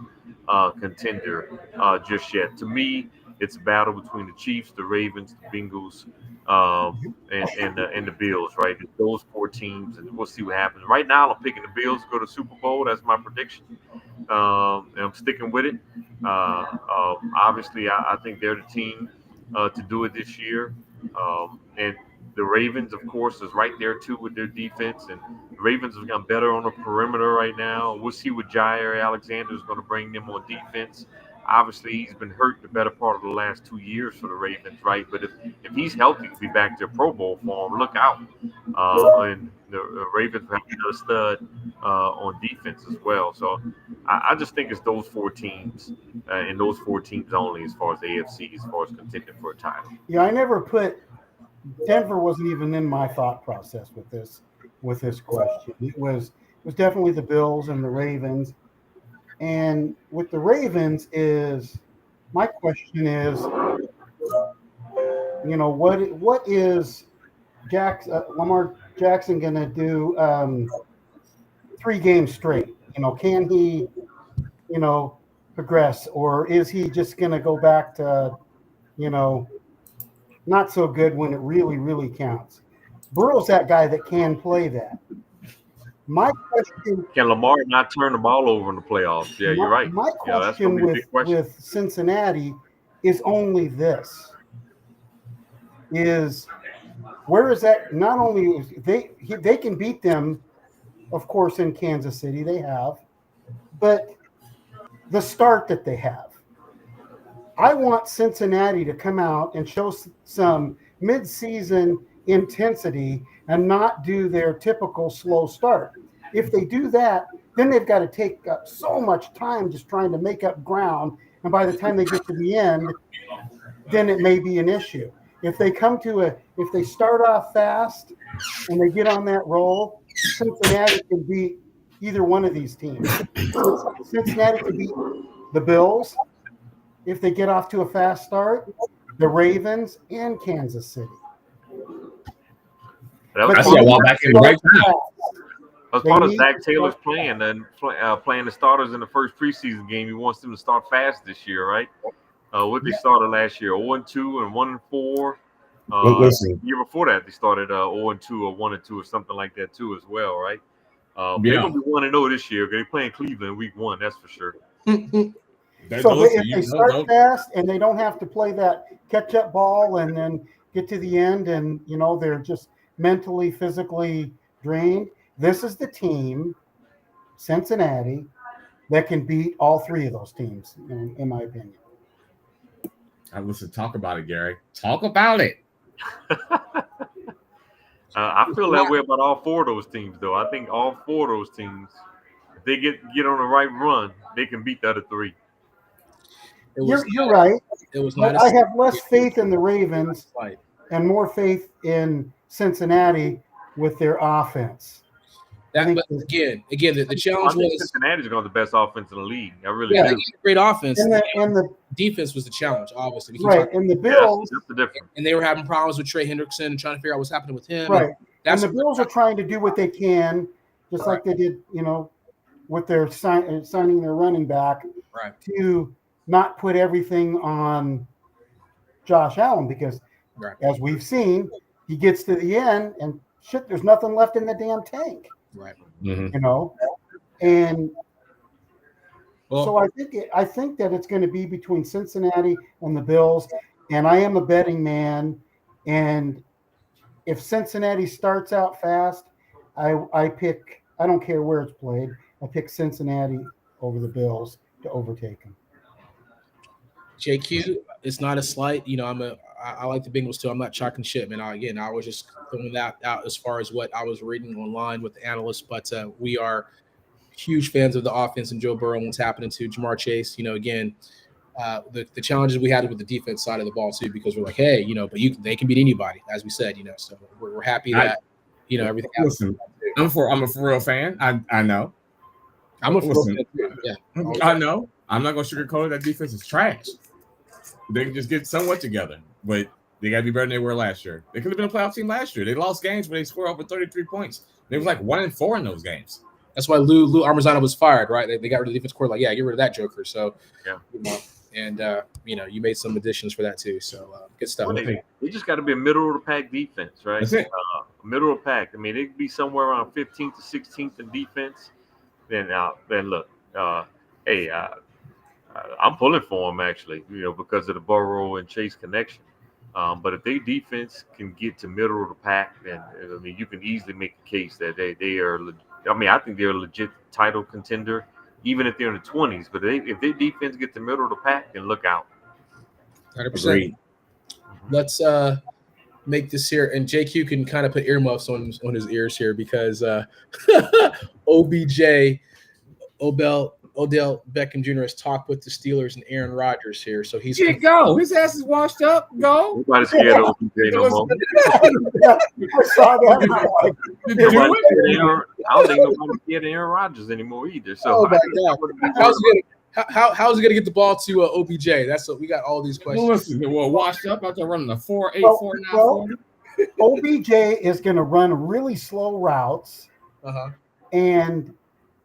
contender just yet. To me, it's a battle between the Chiefs, the Ravens, the Bengals, and the Bills, right? It's those 4 teams, and we'll see what happens. Right now, I'm picking the Bills to go to Super Bowl. That's my prediction, and I'm sticking with it. Obviously, I think they're the team to do it this year, and the Ravens, of course, is right there too with their defense, and the Ravens have gotten better on the perimeter right now. We'll see what Jair Alexander is going to bring them on defense. Obviously, he's been hurt the better part of the last 2 years for the Ravens, right? But if he's healthy, he'll be back to Pro Bowl form. Look out. And the Ravens have another stud on defense as well. So I just think it's those 4 teams and those 4 teams only as far as the AFC, as far as contending for a title. Yeah, I never put Denver wasn't even in my thought process with this question. It was definitely the Bills and the Ravens. And with the Ravens my question is, what is Lamar Jackson going to do 3 games straight? Can he, progress, or is he just going to go back to, not so good when it really, really counts? Burrow's that guy that can play that. My question: can Lamar not turn the ball over in the playoffs? Yeah, you're right. My question with Cincinnati is only this: is where is that? Not only they can beat them, of course, in Kansas City they have, but the start that they have. I want Cincinnati to come out and show some mid-season intensity and not do their typical slow start. If they do that, then they've got to take up so much time just trying to make up ground. And by the time they get to the end, then it may be an issue. If they if they start off fast and they get on that roll, Cincinnati can beat, either one of these teams. Cincinnati could beat the Bills if they get off to a fast start, the Ravens, and Kansas City. That I see a while back in the right time. As part of Zach Taylor's plan and playing the starters in the first preseason game, he wants them to start fast this year, right? What they started last year, 0-2 and 1-4. The year before that, they started 0-2 or 1-2 or something like that too, as well, right? They're gonna be 1-0 this year. They're playing Cleveland week 1, that's for sure. So if they start fast and they don't have to play that catch-up ball and then get to the end and they're just mentally, physically drained, this is the team, Cincinnati, that can beat all three of those teams, in my opinion. Listen, talk about it, Gary. Talk about it. I feel that way about all 4 of those teams, though. I think all 4 of those teams, if they get on the right run, they can beat the other 3. You're right. It was but I have less faith in the Ravens and more faith in Cincinnati with their offense. But again, the challenge was Cincinnati's got the best offense in the league. I really do. Great offense, and the defense was the challenge, obviously. Right, and the Bills, that's the difference. And they were having problems with Trey Hendrickson and trying to figure out what's happening with him. Right, and the Bills are trying to do what they can, just like they did, with their signing their running back, to not put everything on Josh Allen because, as we've seen, he gets to the end and shit, there's nothing left in the damn tank. Right. And so I think that it's going to be between Cincinnati and the Bills, and I am a betting man. And if Cincinnati starts out fast, I pick. I don't care where it's played. I pick Cincinnati over the Bills to overtake them. JQ, it's not a slight. I like the Bengals too. I'm not chalking shit, man. I was just throwing that out as far as what I was reading online with the analysts, but we are huge fans of the offense and Joe Burrow and what's happening to Jamar Chase. Again, the challenges we had with the defense side of the ball too, because we're like, hey, but they can beat anybody, as we said, so we're happy that everything. Listen, I'm a for real fan. I know. I'm a for real fan too. Yeah, I know. I'm not gonna sugarcoat it. That defense is trash. They can just get somewhat together, but they got to be better than they were last year. They could have been a playoff team last year. They lost games where they scored over 33 points. They was like 1-4 in those games. That's why Lou Armazano was fired, right? They got rid of the defense coordinator. Like, get rid of that joker. So, and you made some additions for that too. So, good stuff. Well, they just got to be a middle of the pack defense, right? That's it. Middle of the pack. I mean, they could be somewhere around 15th to 16th in defense. Then look, hey. I'm pulling for them actually, because of the Burrow and Chase connection. But if their defense can get to middle of the pack, then you can easily make a case that they are. I think they're a legit title contender, even if they're in the 20s. But if their defense get to middle of the pack, then look out. 100%. Let's make this here, and JQ can kind of put earmuffs on his ears here because OBJ, Odell Beckham Jr. has talked with the Steelers and Aaron Rodgers here, so he's go. His ass is washed up. Go. Nobody's scared of OBJ no more. I saw that. I don't think nobody's scared of Aaron Rodgers anymore either. So how's he gonna get the ball to OBJ? That's what we got. All these questions. Listen, washed up out there running a 4.8, 4.9. OBJ is going to run really slow routes, and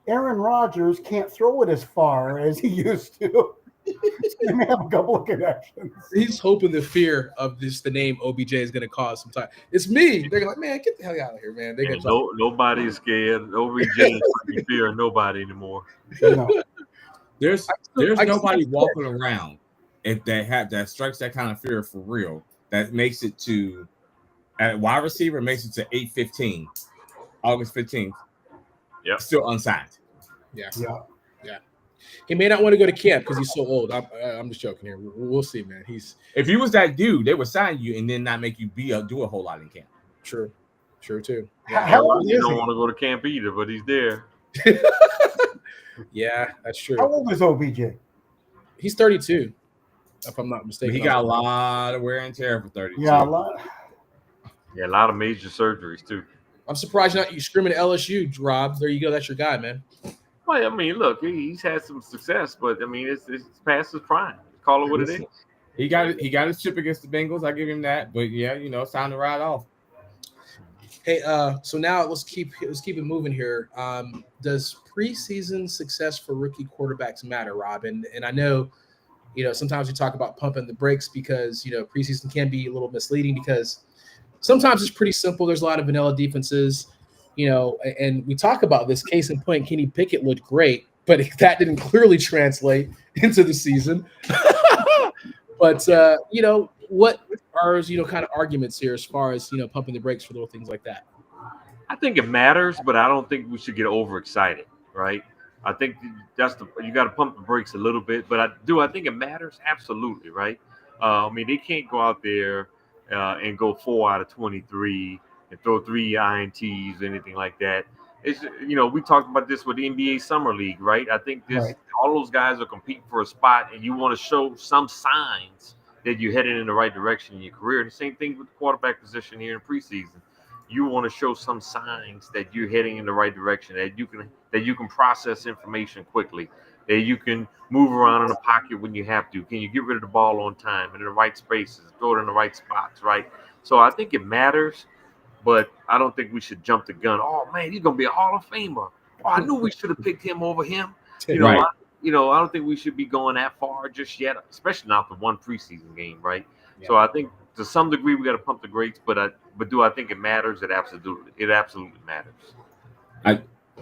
Aaron Rodgers can't throw it as far as he used to. He's going to have a couple of connections. He's hoping the fear of the name OBJ is going to cause some time. It's me. They're like, man, get the hell out of here, man. Nobody's scared. OBJ is fearing nobody anymore. There's nobody walking around that strikes that kind of fear for real. That makes it to at wide receiver makes it to 8/15, August 15th. Yep. Still unsigned. Yeah. He may not want to go to camp because he's so old. I'm just joking here. We'll see, man. If he was that dude, they would sign you and then not make you do a whole lot in camp. True too. Yeah. How old is he? Don't want to go to camp either, but he's there. Yeah, that's true. How old is OBJ? He's 32, if I'm not mistaken. He got a lot of wear and tear for 32. Yeah, a lot. Yeah, a lot of major surgeries too. I'm surprised you're not screaming at LSU, Rob. There you go. That's your guy, man. Well, I mean, look, he's had some success, but I mean, it's past his prime. Call it what it is. He got his chip against the Bengals. I give him that. But yeah, it's time to ride off. Hey, so now let's keep it moving here. Does preseason success for rookie quarterbacks matter, Rob? And I know, sometimes we talk about pumping the brakes because preseason can be a little misleading because sometimes it's pretty simple. There's a lot of vanilla defenses, and we talk about this. Case in point, Kenny Pickett looked great, but that didn't clearly translate into the season. But what are kind of arguments here as far as pumping the brakes for little things like that? I think it matters, but I don't think we should get overexcited, right? I think you got to pump the brakes a little bit, but I think it matters absolutely, right? I mean, they can't go out there and go 4 out of 23 and throw 3 INTs or anything like that. It's we talked about this with the NBA Summer League, right? I think all those guys are competing for a spot, and you want to show some signs that you're headed in the right direction in your career. And the same thing with the quarterback position here in preseason. You want to show some signs that you're heading in the right direction, that you can process information quickly, that you can move around in the pocket when you have to. Can you get rid of the ball on time and in the right spaces, throw it in the right spots, right? So I think it matters. But I don't think we should jump the gun. Oh man, he's gonna be a Hall of Famer. Oh, I knew we should have picked him over him. Right. I don't think we should be going that far just yet, especially not the one preseason game, right? Yeah. So I think to some degree we got to pump the brakes. But do I think it matters? It absolutely matters. I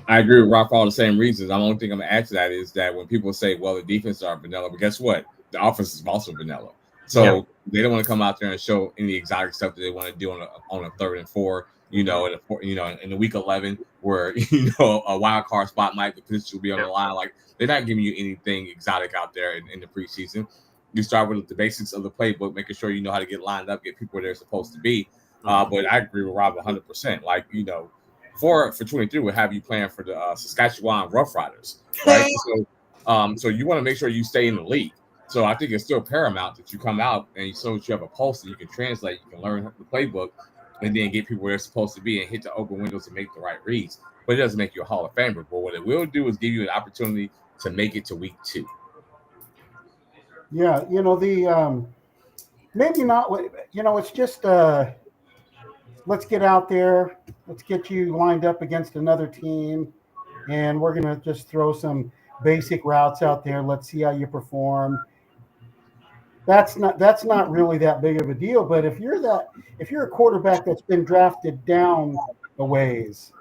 agree with Rob for all the same reasons. The only thing I'm gonna add to that is that when people say, "Well, the defense are vanilla," but guess what? The offense is also vanilla. So they don't want to come out there and show any exotic stuff that they want to do on a 3rd and 4, in the week 11 where a wild card spot might potentially be on the line. Like they're not giving you anything exotic out there in the preseason. You start with the basics of the playbook, making sure you know how to get lined up, get people where they're supposed to be. But I agree with Rob 100%. Like for 23, we'll have you playing for the Saskatchewan Roughriders, right? So you want to make sure you stay in the league. So I think it's still paramount that you come out and so that you have a pulse that you can translate, you can learn the playbook, and then get people where they're supposed to be and hit the open windows and make the right reads. But it doesn't make you a Hall of Famer. But what it will do is give you an opportunity to make it to week 2. Yeah, maybe not. It's just let's get out there, let's get you lined up against another team, and we're gonna just throw some basic routes out there. Let's see how you perform. That's not really that big of a deal. But if you're a quarterback that's been drafted down a ways,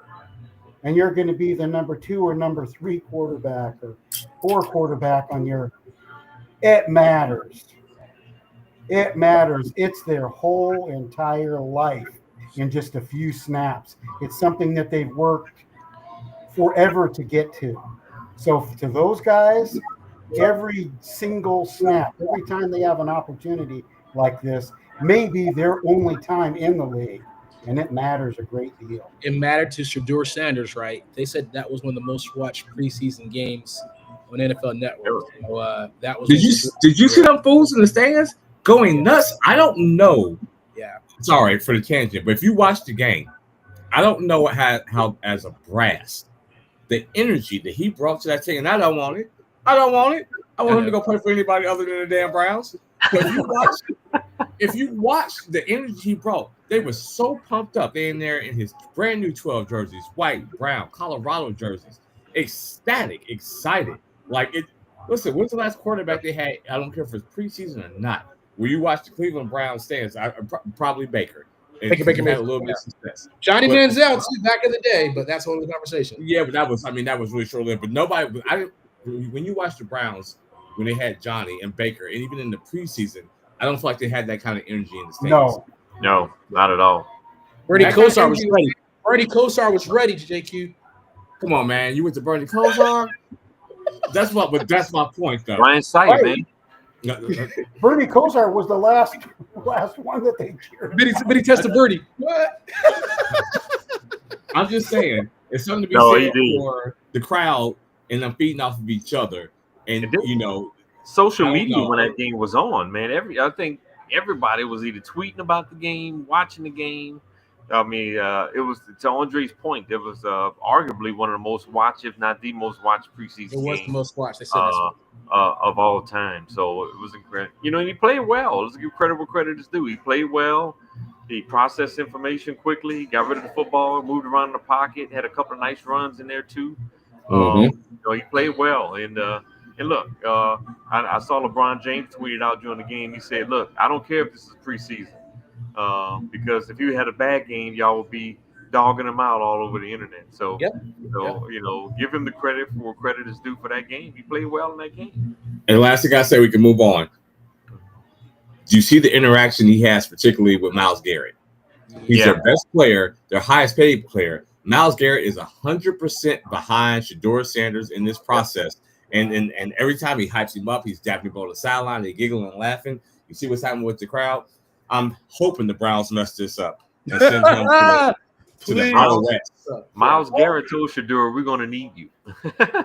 and you're going to be the number 2 or number 3 quarterback or 4 quarterback it matters. It matters. It's their whole entire life in just a few snaps. It's something that they've worked forever to get to. So to those guys, every single snap, every time they have an opportunity like this, may be their only time in the league, and it matters a great deal. It mattered to Shedeur Sanders, right? They said that was one of the most watched preseason games on NFL Network. So, that was. Did you see them fools in the stands going nuts? I don't know. Yeah. Sorry for the tangent, but if you watch the game, I don't know how as a brass, the energy that he brought to that team, and I don't want it. I want him to go play for anybody other than the damn Browns. But if you watch the energy he brought, they were so pumped up. They in there in his brand new 12 jerseys, white, brown, Colorado jerseys, ecstatic, excited. Like it. Listen, when's the last quarterback they had? I don't care if it's preseason or not. When you watch the Cleveland Browns stands, probably Baker. Baker had a little bit of success. Johnny Manziel too, back in the day, but that's all the conversation. Yeah, but that was really short-lived. But nobody, when you watch the Browns, when they had Johnny and Baker, and even in the preseason, I don't feel like they had that kind of energy in the stands. No, not at all. Bernie Kosar was ready. Bernie Kosar was ready, JQ. Come on, man. You went to Bernie Kosar? That's my point, though. Ryan Sight, man. Bernie Kosar was the last one that they cheered. But he tested Bernie. What? I'm just saying, it's something to be said for the crowd and them feeding off of each other. And, social media when that game was on, man. I think everybody was either tweeting about the game, watching the game. I mean, it was to Andre's point. It was arguably one of the most watched, if not the most watched It preseason was the game most watched. They said this uh, one. of all time. So it was incredible. And he played well. Let's give credit where credit is due. He played well. He processed information quickly. Got rid of the football. Moved around in the pocket. Had a couple of nice runs in there too. Mm-hmm. He played well. And look, I saw LeBron James tweeted out during the game. He said, "Look, I don't care if this is preseason, because if you had a bad game, y'all would be dogging him out all over the internet." So, Yep. give him the credit for what credit is due for that game. He played well in that game. And last thing I say, we can move on. Do you see the interaction he has, particularly with Myles Garrett? He's their best player, their highest paid player. Myles Garrett is 100% behind Shedeur Sanders in this process. And every time he hypes him up, he's dapping him on the sideline, they're giggling and laughing. You see what's happening with the crowd? I'm hoping the Browns mess this up and send him to the Outer West. Myles Garrett told Shedeur, "We're going to need you."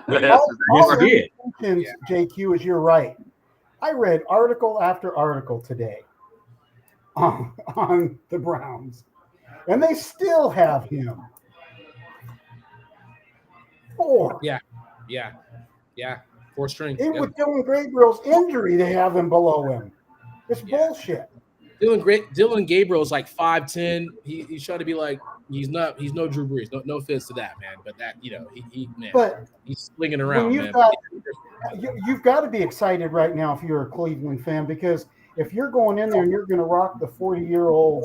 Yes, he did. JQ, is you're right. I read article after article today on the Browns, and they still have him. 4. Yeah. 4 string. Even with Dylan Gabriel's injury, they have him below him. It's bullshit. Dylan Gabriel is like 5'10". He's trying to be like he's no Drew Brees. No offense to that, man, but that he's slinging around, man. You've got to be excited right now if you're a Cleveland fan, because if you're going in there and you're going to rock the 40-year-old,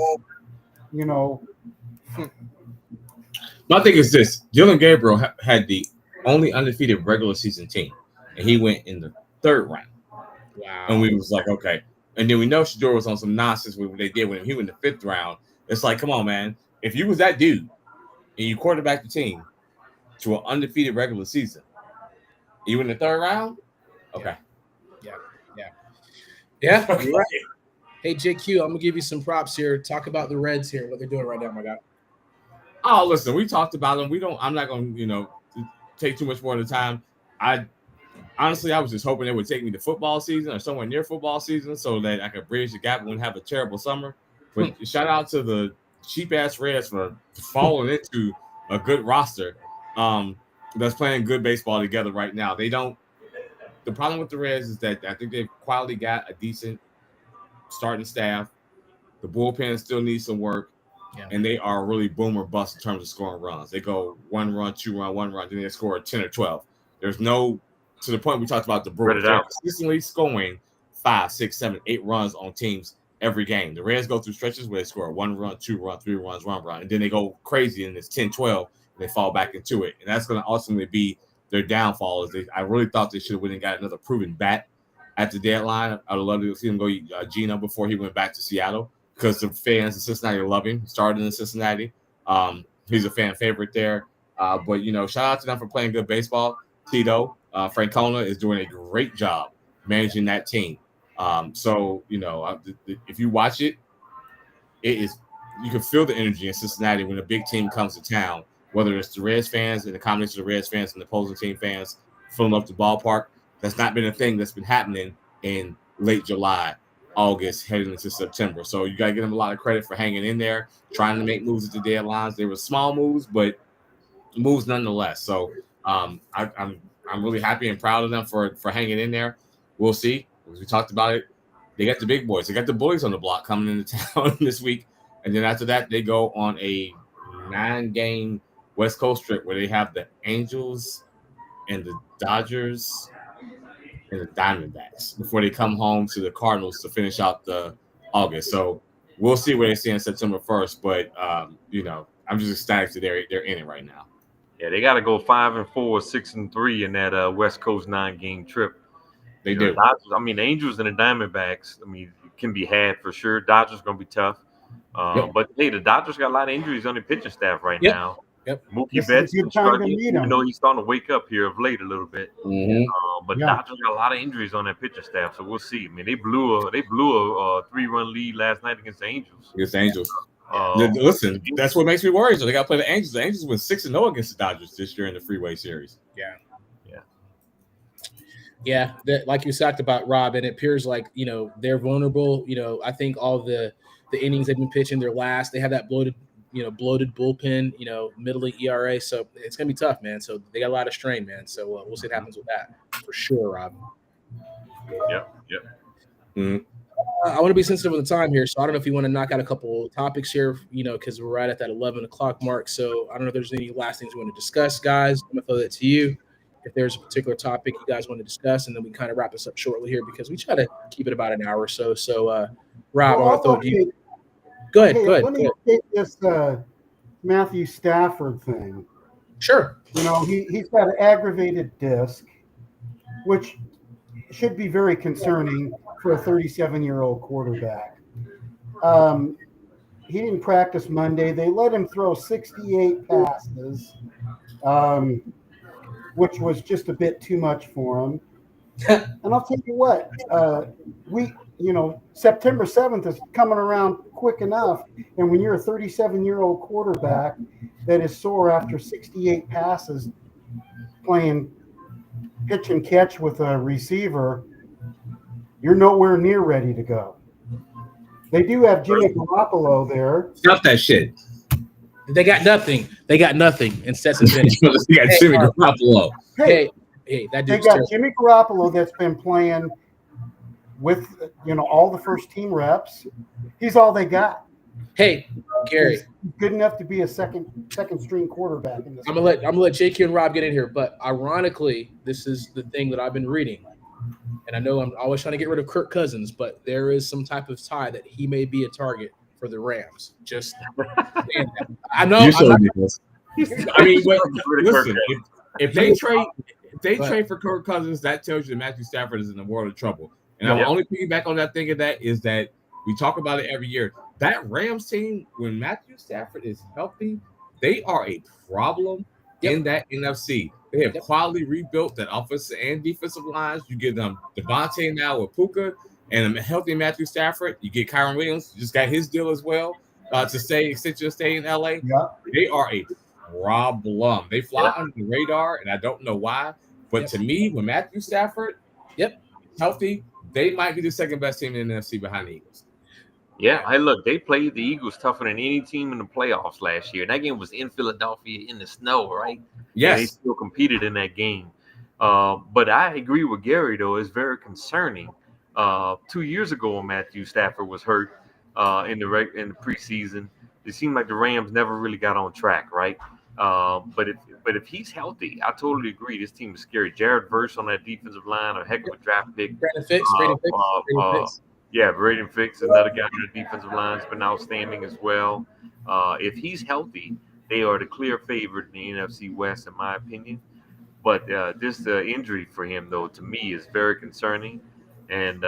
My thing is this: Dylan Gabriel had the only undefeated regular season team, and he went in the 3rd round. Wow. And we was like, okay. And then we know Shedeur was on some nonsense when they did with him. He went in the 5th round. It's like, come on, man. If you was that dude and you quarterbacked the team to an undefeated regular season, you in the 3rd round? Okay. Yeah. You're right. Hey, JQ, I'm gonna give you some props here. Talk about the Reds here, what they're doing right now, my guy. Oh, listen, we talked about them. I'm not gonna, take too much more of the time. Honestly, I was just hoping they would take me to football season or somewhere near football season so that I could bridge the gap and wouldn't have a terrible summer. But shout out to the cheap-ass Reds for falling into a good roster that's playing good baseball together right now. The problem with the Reds is that I think they've quietly got a decent starting staff. The bullpen still needs some work. Yeah. And they are really boom or bust in terms of scoring runs. They go 1 run, 2 run, 1 run, then they score 10 or 12. There's no, to the point we talked about the Brewers, they're consistently scoring 5, 6, 7, 8 runs on teams every game. The Reds go through stretches where they score 1 run, 2 run, 3 runs, 1 run, and then they go crazy and it's 10, 12, and they fall back into it. And that's going to ultimately be their downfall. I really thought they should have went and got another proven bat at the deadline. I'd love to see him go Gino before he went back to Seattle, because the fans in Cincinnati love him. He started in Cincinnati. He's a fan favorite there. But, shout out to them for playing good baseball. Tito, Francona is doing a great job managing that team. So, if you watch it, you can feel the energy in Cincinnati when a big team comes to town, whether it's the Reds fans and the combination of the Reds fans and the opposing team fans filling up the ballpark. That's not been a thing that's been happening in late July, August, heading into September. So you got to give them a lot of credit for hanging in there, trying to make moves at the deadlines. They were small moves, but moves nonetheless. So I'm really happy and proud of them for hanging in there. We'll see. As we talked about it, they got the big boys. They got the bullies on the block coming into town this week. And then after that, they go on a 9-game West Coast trip where they have the Angels and the Dodgers and the Diamondbacks before they come home to the Cardinals to finish out the August. So we'll see where they stand September 1st. But, I'm just ecstatic that they're in it right now. Yeah, they got to go 5-4, 6-3 in that West Coast 9-game trip. They do. The Angels and the Diamondbacks, it can be had for sure. Dodgers going to be tough. But, hey, the Dodgers got a lot of injuries on their pitching staff right now. Yep. Mookie Betts is struggling, even though he's starting to wake up here of late a little bit. Mm-hmm. But Dodgers got a lot of injuries on their pitching staff, so we'll see. They blew a 3-run lead last night against the Angels. Listen, that's what makes me worried. So they got to play the Angels. The Angels went 6-0 against the Dodgers this year in the Freeway Series. Yeah. Like you talked about, Rob, and it appears like they're vulnerable. I think all the innings they've been pitching, their last, they have that bloated bloated bullpen, middling ERA. So it's gonna be tough, man. So they got a lot of strain, man. So we'll see what happens with that for sure, Rob. Yep. Mm-hmm. I want to be sensitive of the time here, so I don't know if you want to knock out a couple topics here, because we're right at that 11 o'clock mark. So I don't know if there's any last things we want to discuss, guys. I'm gonna throw that to you. If there's a particular topic you guys want to discuss, and then we kind of wrap this up shortly here because we try to keep it about an hour or so. So, Rob, I'll throw it to you. Go ahead. Let me take this Matthew Stafford thing. Sure. He's got an aggravated disc, which should be very concerning for a 37-year-old quarterback. He didn't practice Monday. They let him throw 68 passes, which was just a bit too much for him. And I'll tell you what, September 7th is coming around quick enough. And when you're a 37-year-old quarterback that is sore after 68 passes playing pitch and catch with a receiver, you're nowhere near ready to go. They do have Jimmy Garoppolo there. Stop that shit. They got nothing. And Stetson Bennett. They got Jimmy Garoppolo. Hey, that dude's they got terrible. Jimmy Garoppolo that's been playing with all the first team reps. He's all they got. Hey, Gary, he's good enough to be a second string quarterback in this. I'm gonna let JQ and Rob get in here, but ironically, this is the thing that I've been reading, and I know I'm always trying to get rid of Kirk Cousins, but there is some type of tie that he may be a target for the Rams. Just I know. I mean, listen, if they trade for Kirk Cousins, that tells you that Matthew Stafford is in a world of trouble. And I'm only piggyback on that thing of that is that we talk about it every year. That Rams team, when Matthew Stafford is healthy, they are a problem in that NFC. They have quality rebuilt that offensive and defensive lines. You give them Devontae now with Puka and a healthy Matthew Stafford. You get Kyron Williams, just got his deal as well to stay in LA. Yeah. They are a problem. They fly under the radar, and I don't know why. But to me, when Matthew Stafford healthy, they might be the second best team in the NFC behind the Eagles. Yeah, hey, look, they played the Eagles tougher than any team in the playoffs last year. And that game was in Philadelphia in the snow, right? Yes. And they still competed in that game. But I agree with Gary, though. It's very concerning. 2 years ago when Matthew Stafford was hurt in the preseason, it seemed like the Rams never really got on track, right? But if he's healthy, I totally agree. This team is scary. Jared Verse on that defensive line, a heck of a draft pick. Braden Fix. Yeah, Braden Fix, another guy on the defensive line, has been outstanding as well. If he's healthy, they are the clear favorite in the NFC West, in my opinion. But this injury for him, though, to me is very concerning. And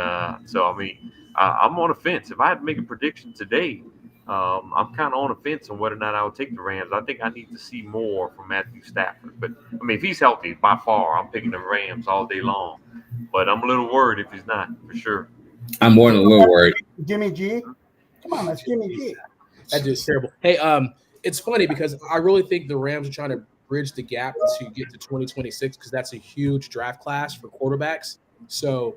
so, I mean, I'm on the fence. If I had to make a prediction today, I'm kind of on the fence on whether or not I would take the Rams. I think I need to see more from Matthew Stafford. But, I mean, if he's healthy, by far, I'm picking the Rams all day long. But I'm a little worried if he's not, for sure. I'm more than a little worried. Jimmy G? Come on, that's Jimmy G. That dude's terrible. Hey, it's funny because I really think the Rams are trying to bridge the gap to get to 2026 because that's a huge draft class for quarterbacks. So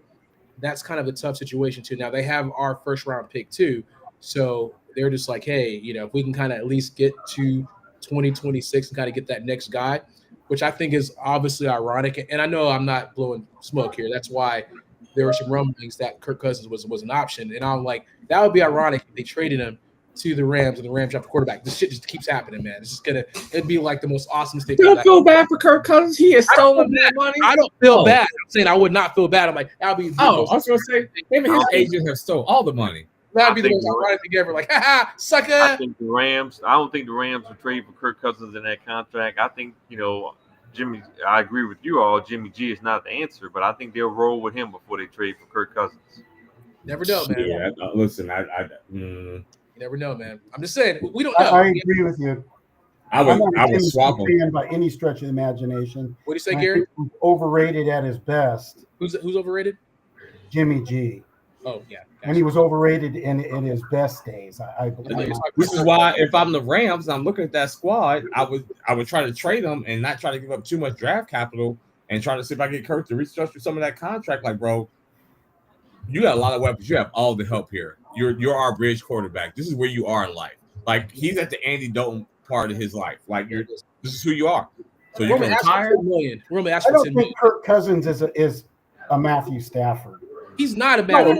that's kind of a tough situation too. Now they have our first round pick too. So they're just like, hey, if we can kind of at least get to 2026 and kind of get that next guy, which I think is obviously ironic. And I know I'm not blowing smoke here. That's why there were some rumblings that Kirk Cousins was an option. And I'm like, that would be ironic if they traded him to the Rams and the Rams draft a quarterback. This shit just keeps happening, man. It's just it'd be like the most awesome thing. You don't feel bad for Kirk Cousins? He has stolen that money. I don't feel bad. I'm saying I would not feel bad. I'm like, that would be. I was going to say, him and his agent have stolen all the money. That would be the most ironic thing ever. Like, haha, sucker. I don't think the Rams would trade for Kirk Cousins in that contract. I think, Jimmy, I agree with you all. Jimmy G is not the answer, but I think they'll roll with him before they trade for Kirk Cousins. Never know, man. Yeah, listen, You never know, man. I'm just saying, we don't know. I agree with you. I would swap him by any stretch of the imagination. What do you say, Gary? He's overrated at his best. Who's overrated? Jimmy G. Oh, yeah. And he was overrated in his best days, I believe. This is why, if I'm the Rams, I'm looking at that squad. I would try to trade them and not try to give up too much draft capital and try to see if I can get Kirk to restructure some of that contract. Like, bro, you got a lot of weapons. You have all the help here. You're our bridge quarterback. This is where you are in life. Like he's at the Andy Dalton part of his life. Like this is who you are. So you We're can only asking retire. for $10 million. We're only I asking for don't $10 think million. Kirk Cousins is a Matthew Stafford. He's not a No, bad.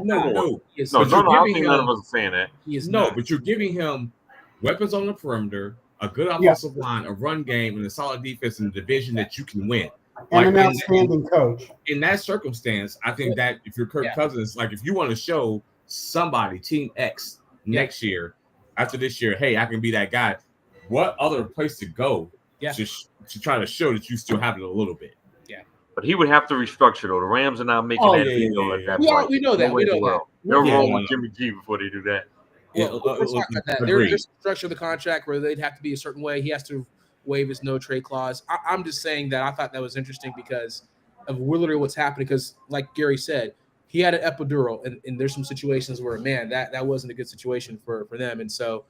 no. He is No, But not. you're I don't giving think him- none of us are saying that. He is No, not. but you're giving him weapons on the perimeter, a good Yeah. offensive line, a run game, and a solid defense in the division that you can win. And Like, an outstanding coach. In that circumstance, I think that if you're Kirk Cousins, like if you want to show somebody, Team X, next year, after this year, hey, I can be that guy, what other place to go to try to show that you still have it a little bit? Yeah. But he would have to restructure, though. The Rams are not making that deal at that point. We know that. We know that. They'll roll with Jimmy G before they do that. Well, we're talking about that. There's a structure of the contract where they'd have to be a certain way. He has to waive his no trade clause. I'm just saying that I thought that was interesting because of literally what's happening. Because, like Gary said, he had an epidural, and there's some situations where, man, that wasn't a good situation for them, and so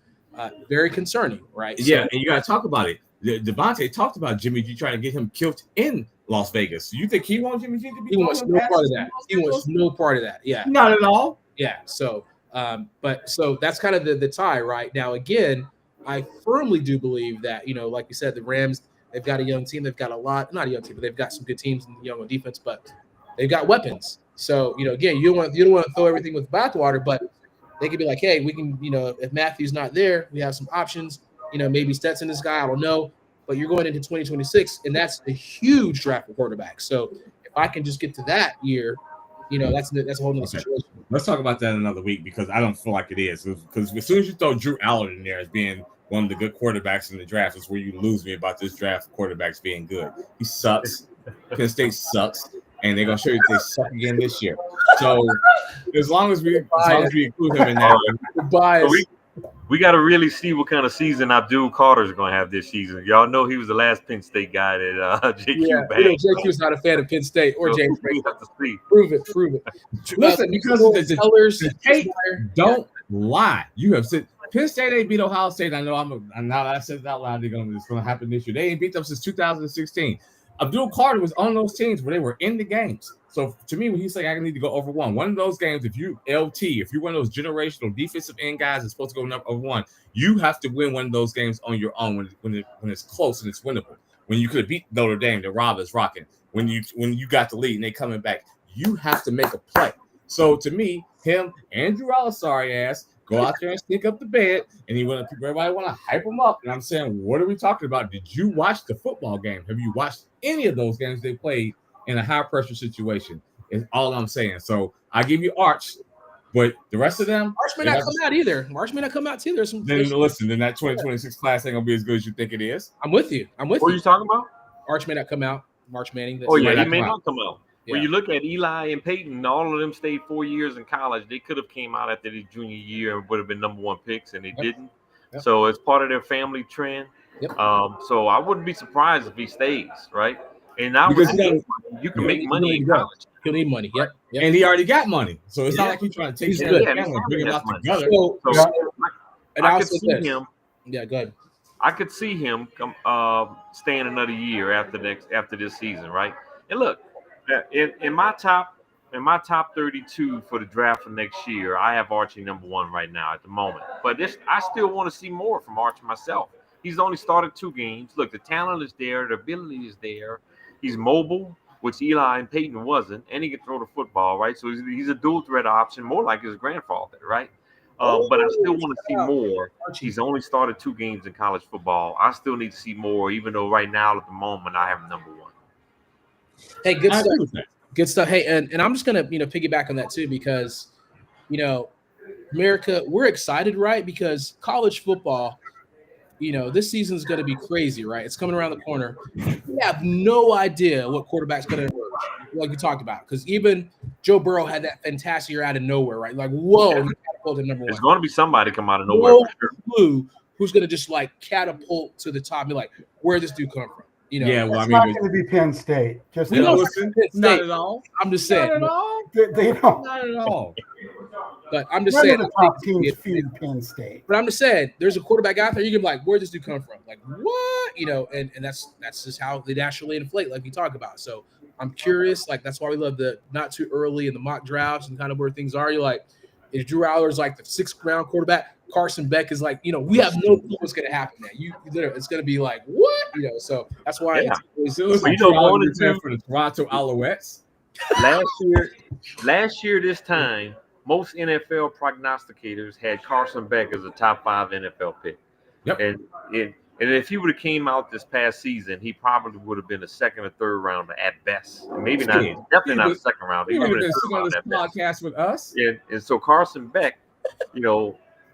very concerning, right? Yeah, so, and you got to talk about it. Devontae talked about Jimmy G trying to get him killed in Las Vegas. You think he wants Jimmy G to be? He wants no part of that. He wants no part of that. Yeah, not at all. Yeah. So, but that's kind of the tie right now. Again, I firmly do believe that, like you said, the Rams, they've got a young team. They've got not a young team, but they've got some good teams young on defense, but they've got weapons. So, again, you don't want to throw everything with bathwater, but they could be like, hey, we can, if Matthew's not there, we have some options. Maybe Stetson this guy, I don't know. But you're going into 2026, and that's a huge draft for quarterbacks. So if I can just get to that year, that's a whole nother situation. Let's talk about that another week because I don't feel like it is. Because as soon as you throw Drew Allen in there as being one of the good quarterbacks in the draft, is where you lose me about this draft of quarterbacks being good. He sucks. Penn State sucks, and they're gonna show you they suck again this year. So as long as we include him in that, we got to really see what kind of season Abdul Carter is going to have this season. Y'all know he was the last Penn State guy that JQ bagged. JQ's not a fan of Penn State or James. We have to see. Prove it. Listen, because the tape don't lie. You have said Penn State ain't beat Ohio State. I know now that I said it out loud, it's going to happen this year. They ain't beat them since 2016. Abdul Carter was on those teams where they were in the games. So to me, when he's saying I need to go over one of those games, if you're one of those generational defensive end guys that's supposed to go over one, you have to win one of those games on your own when it's close and it's winnable. When you could have beat Notre Dame, the Rob is rocking. When you got the lead and they coming back, you have to make a play. So to me, him and Drew Allen, ass, go out there and sneak up the bed, and everybody want to hype him up. And I'm saying, what are we talking about? Did you watch the football game? Have you watched any of those games they played in a high pressure situation? Is all I'm saying. So I give you Arch, but the rest of them, March may not come out either. March may not come out too. Then that 2026 class ain't gonna be as good as you think it is. I'm with you. What are you talking about? Arch may not come out. March Manning. He may not come out. Yeah. When you look at Eli and Peyton, all of them stayed 4 years in college. They could have came out after their junior year and would have been number one picks, and they didn't. Yep. So it's part of their family trend. Yep. So I wouldn't be surprised if he stays, right? And now you can make money in college. He'll need money. Yep. And he already got money. So it's not like he's trying to take his family and bring him out together. So I could see him. Yeah, go ahead. I could see him staying another year after this season, right? And look, in my top 32 for the draft for next year, I have Archie number one right now at the moment. But I still want to see more from Archie myself. He's only started 2 games. Look, the talent is there, the ability is there. He's mobile, which Eli and Peyton wasn't, and he can throw the football, right? So he's a dual threat option, more like his grandfather, right? But I still want to see more. He's only started 2 games in college football. I still need to see more, even though right now at the moment I have number one. Hey, good stuff. Good stuff. Hey, and I'm just gonna piggyback on that too, because America, we're excited, right? Because college football, this season is going to be crazy, right? It's coming around the corner. We have no idea what quarterback's going to emerge, like we talked about. Because even Joe Burrow had that fantastic year out of nowhere, right? Like, whoa, he catapulted number one. There's going to be somebody come out of nowhere for sure. Clue who's going to just like catapult to the top and be like, where'd this dude come from? Yeah, well, it's not going to be Penn State. Just not at all. I'm just saying. Not at all. They don't. Not at all. But I'm just saying, the top teams feed Penn State. But I'm just saying, there's a quarterback out there. You can be like, where'd this dude come from? Like, what? And that's just how they naturally inflate, like we talk about. So I'm curious. Like, that's why we love the not too early in the mock drafts and kind of where things are. You're like, is Drew Allers like the 6th round quarterback? Carson Beck is like, we have no clue what's going to happen, man. It's going to be like, what? So that's why Yeah. it's It was But going for the Toronto Alouettes. last year this time, most NFL prognosticators had Carson Beck as a top 5 NFL pick. Yep. And if he would have came out this past season, he probably would have been a second or third rounder at best. Maybe not, definitely not a second rounder. He would have been sitting on this podcast with us. And so Carson Beck,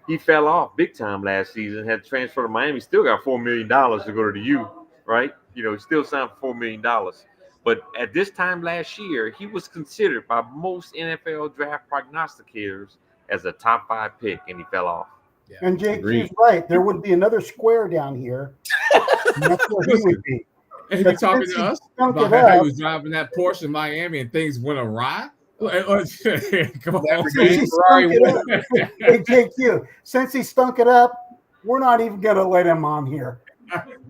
he fell off big time last season, had to transfer to Miami, still got $4 million to go to the U, right? He still signed for $4 million. But at this time last year, he was considered by most NFL draft prognosticators as a top 5 pick, and he fell off. Yeah. And JQ's right. There would be another square down here. And that's where he would be. And he was talking to us about how he was driving that Porsche in Miami and things went awry. Come on, man. Hey, JQ, since he stunk it up, we're not even going to let him on here.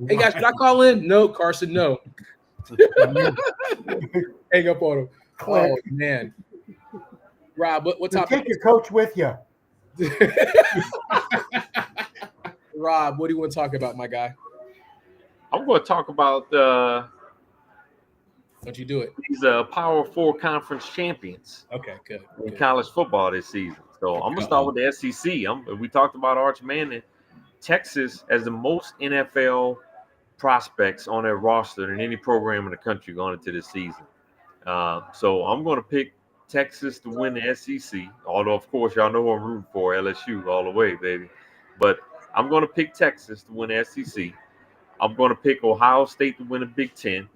Hey, guys, can I call in? No, Carson, no. Hang up on him. Oh, man. Rob, what topic? Take your coach with you. Rob, what do you want to talk about, my guy? I'm going to talk about don't you do it? These Power 4 conference champions. Okay, good. In college football this season. So I'm going to start with the SEC. We talked about Arch Manning. Texas has the most NFL prospects on their roster than any program in the country going into this season. So I'm going to pick Texas to win the SEC, although, of course, y'all know who I'm rooting for, LSU all the way, baby. But I'm going to pick Texas to win the SEC. I'm going to pick Ohio State to win the Big Ten.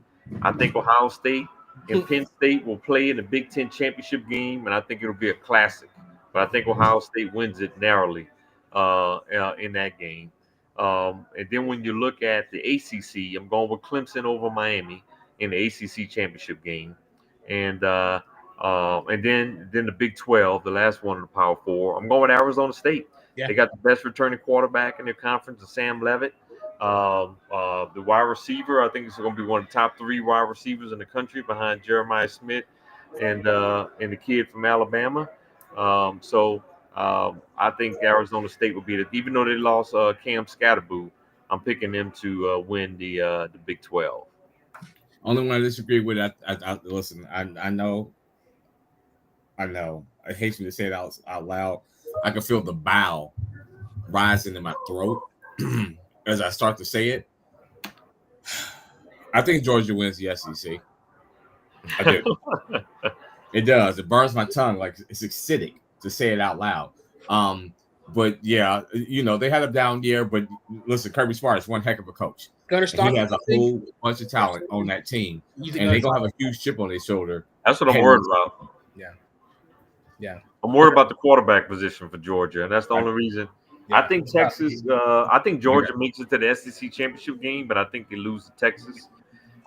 I think Ohio State and Penn State will play in the Big Ten championship game, and I think it'll be a classic. But I think Ohio State wins it narrowly in that game. And then when you look at the ACC, I'm going with Clemson over Miami in the ACC championship game. And then the Big 12, the last one in the Power 4. I'm going with Arizona State. Yeah. They got the best returning quarterback in their conference, Sam Levitt. The wide receiver, I think it's going to be one of the top 3 wide receivers in the country behind Jeremiah Smith and the kid from Alabama. I think Arizona State will beat it. Even though they lost Cam Scatterboo, I'm picking them to win the Big 12. Only one I disagree with, listen, I know. It hates me to say it out loud. I can feel the bow rising in my throat as I start to say it. I think Georgia wins the SEC. I do. It does. It burns my tongue like it's acidic to say it out loud. But yeah, they had a down year, but listen, Kirby Smart is one heck of a coach. He has a whole bunch of talent on that team, and they're gonna have a huge chip on their shoulder. That's what I'm worried about. Yeah. I'm worried about the quarterback position for Georgia, and that's the only reason. Yeah. I think Texas. I think Georgia makes it to the SEC championship game, but I think they lose to Texas.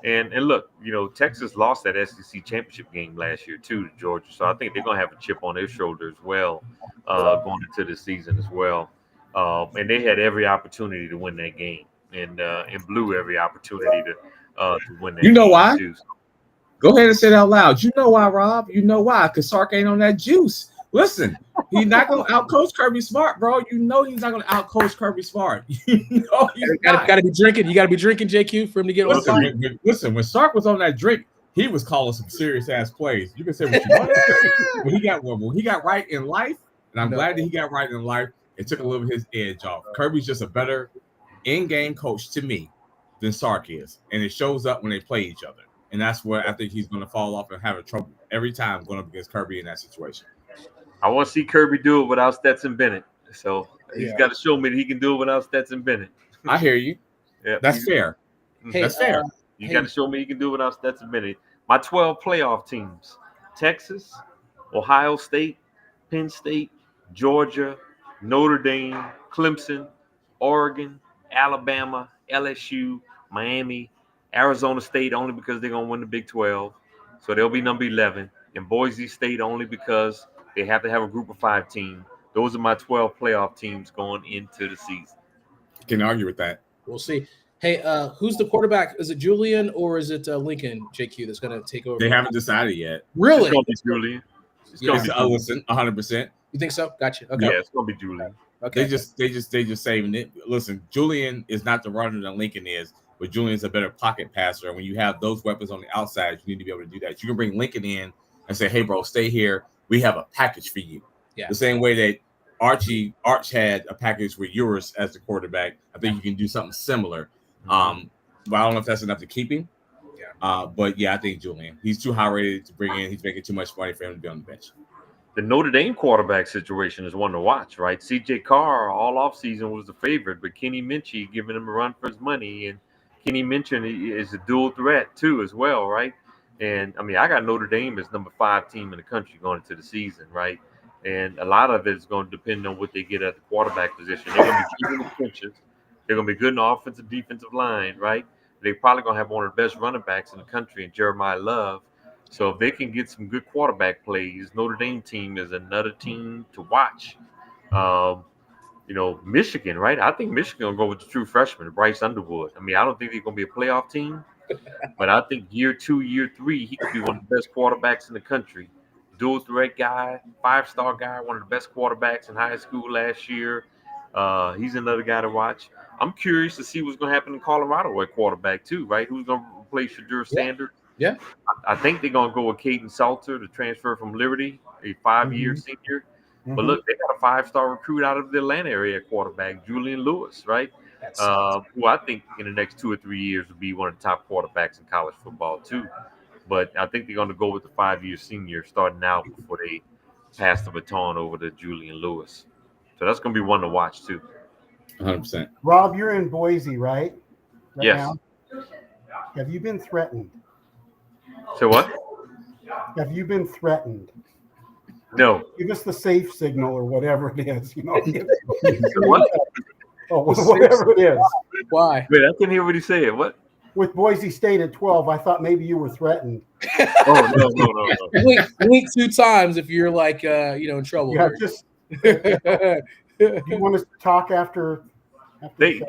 And look, Texas lost that SEC championship game last year too to Georgia, so I think they're gonna have a chip on their shoulder as well, going into the season as well. And they had every opportunity to win that game, and blew every opportunity to win that. You know why? Too. Go ahead and say it out loud. You know why, Rob? You know why? Because Sark ain't on that juice. Listen, he's not going to outcoach Kirby Smart, bro. You know he's not going to outcoach Kirby Smart. You got to be drinking. You got to be drinking, JQ, for him to get on fire. Listen, when Sark was on that drink, he was calling some serious ass plays. You can say what you want. When he got right in life, and I'm glad that he got right in life, it took a little bit of his edge off. Kirby's just a better in-game coach to me than Sark is, and it shows up when they play each other. And that's where I think he's going to fall off and have trouble every time going up against Kirby in that situation. I want to see Kirby do it without Stetson Bennett. So he's got to show me that he can do it without Stetson Bennett. I hear you. Yeah, that's fair. Hey, that's fair. You got to show me he can do it without Stetson Bennett. My 12 playoff teams: Texas, Ohio State, Penn State, Georgia, Notre Dame, Clemson, Oregon, Alabama, LSU, Miami, Arizona State only because they're going to win the Big 12. So they'll be number 11. And Boise State only because they have to have a group of 5 team. Those are my 12 playoff teams going into the season. Can argue with that. We'll see. Hey, who's the quarterback? Is it Julian or is it Lincoln, JQ, that's going to take over? They haven't decided yet. Really? It's going to be Julian. Listen, 100%. You think so? Gotcha. Okay. Yeah, it's going to be Julian. Okay. They just saving it. Listen, Julian is not the runner that Lincoln is, but Julian's a better pocket passer. And when you have those weapons on the outside, you need to be able to do that. You can bring Lincoln in and say, "Hey, bro, stay here. We have a package for you." Yeah. The same way that Arch had a package with yours as the quarterback. I think you can do something similar. But I don't know if that's enough to keep him. Yeah. But yeah, I think Julian. He's too high rated to bring in. He's making too much money for him to be on the bench. The Notre Dame quarterback situation is one to watch, right? C.J. Carr all offseason was the favorite, but Kenny Minchey giving him a run for his money. And Kenny Minchey is a dual threat, too, as well, right? And, I mean, I got Notre Dame as number 5 team in the country going into the season, right? And a lot of it is going to depend on what they get at the quarterback position. They're going to be good in the trenches. They're going to be good in the offensive, defensive line, right? They're probably going to have one of the best running backs in the country in Jeremiah Love. So if they can get some good quarterback plays, Notre Dame team is another team to watch. Michigan, right? I think Michigan will go with the true freshman, Bryce Underwood. I mean, I don't think they're going to be a playoff team, but I think year 2, year 3, he could be one of the best quarterbacks in the country. Dual threat guy, 5-star guy, one of the best quarterbacks in high school last year. He's another guy to watch. I'm curious to see what's going to happen in Colorado at quarterback too, right? Who's going to replace Shadur Sanders? Yeah. I think they're going to go with Caden Salter to transfer from Liberty, a 5-year senior. But look, they got a 5-star recruit out of the Atlanta area at quarterback, Julian Lewis, right? Who I think in the next 2 or 3 years will be one of the top quarterbacks in college football too. But I think they're going to go with the 5-year senior starting out before they pass the baton over to Julian Lewis. So that's going to be one to watch too. 100%. Rob, you're in Boise, right Yes. now? Have you been threatened? So what? Have you been threatened? No. Give us the safe signal or whatever it is. What? Whatever it is. Why? Wait, I couldn't hear what he said. What? With Boise State at 12, I thought maybe you were threatened. Oh, no. Blink 2 times if you're like in trouble. Yeah, just do you want us to talk after They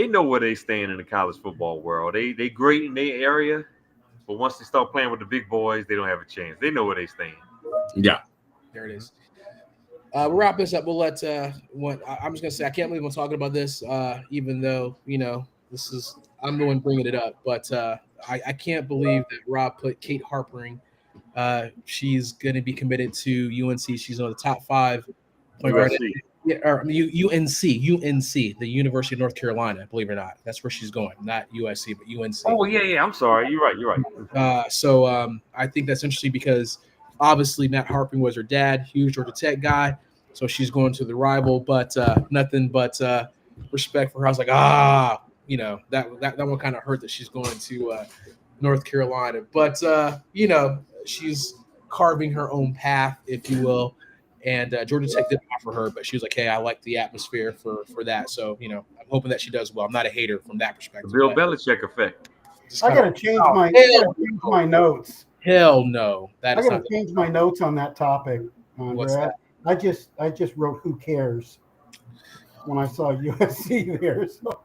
know where they stand in the college football world. They great in their area, but once they start playing with the big boys, they don't have a chance. They know where they stand. Yeah. There it is. We'll wrap this up. We'll let I'm just gonna say I can't believe I'm talking about this, even though I'm the one bringing it up, but I can't believe that Rob put Kate Harpring. She's going to be committed to UNC. She's one of the top 5 point guard. Yeah, or UNC, the University of North Carolina. Believe it or not, that's where she's going. Not USC, but UNC. Oh yeah. I'm sorry. You're right. So I think that's interesting because obviously Matt Harpring was her dad, huge Georgia Tech guy. So she's going to the rival, but nothing but respect for her. I was like, that one kind of hurt that she's going to North Carolina, but she's carving her own path, if you will. And Georgia Tech did offer her, but she was like, "Hey, I like the atmosphere for that." So I'm hoping that she does well. I'm not a hater from that perspective. The Bill Belichick effect. I got to change my notes. Hell no, I got to change my notes on that topic. What's that? I just wrote "Who cares" when I saw USC there. So.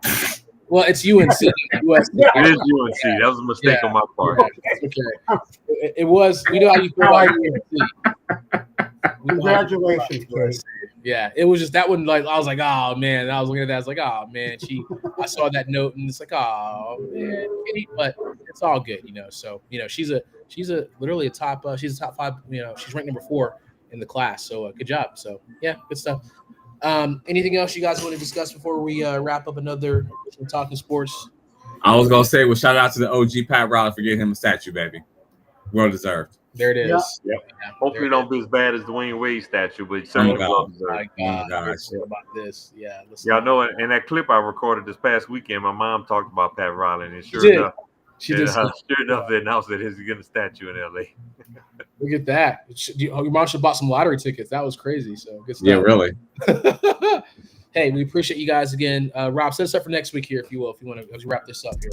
Well, it's UNC. USC. It is UNC. That was a mistake on my part. Okay. It was. We know how you feel about UNC. Congratulations, Kate. Yeah, it was just that one. Like I was like, oh man. I was looking at that. I was like, oh man. I saw that note and it's like, oh man, Kate. But it's all good, So she's literally a top. She's a top 5. She's ranked number 4 in the class. So good job. So yeah, good stuff. Anything else you guys want to discuss before we wrap up another Talking Sports? I was gonna say, shout out to the OG Pat Riley for getting him a statue, baby. Well deserved. There it is. Yeah. Hopefully, it don't be as bad as Dwayne Wade's statue, but certainly well deserved. My God. About this, yeah. Y'all know, in that clip I recorded this past weekend, my mom talked about Pat Riley, and sure enough, they announced that he's getting a statue in LA. Look at that! Your mom should have bought some lottery tickets. That was crazy. So good stuff. Yeah, really. Hey, we appreciate you guys again. Rob, set us up for next week here, if you will, if you want to wrap this up here.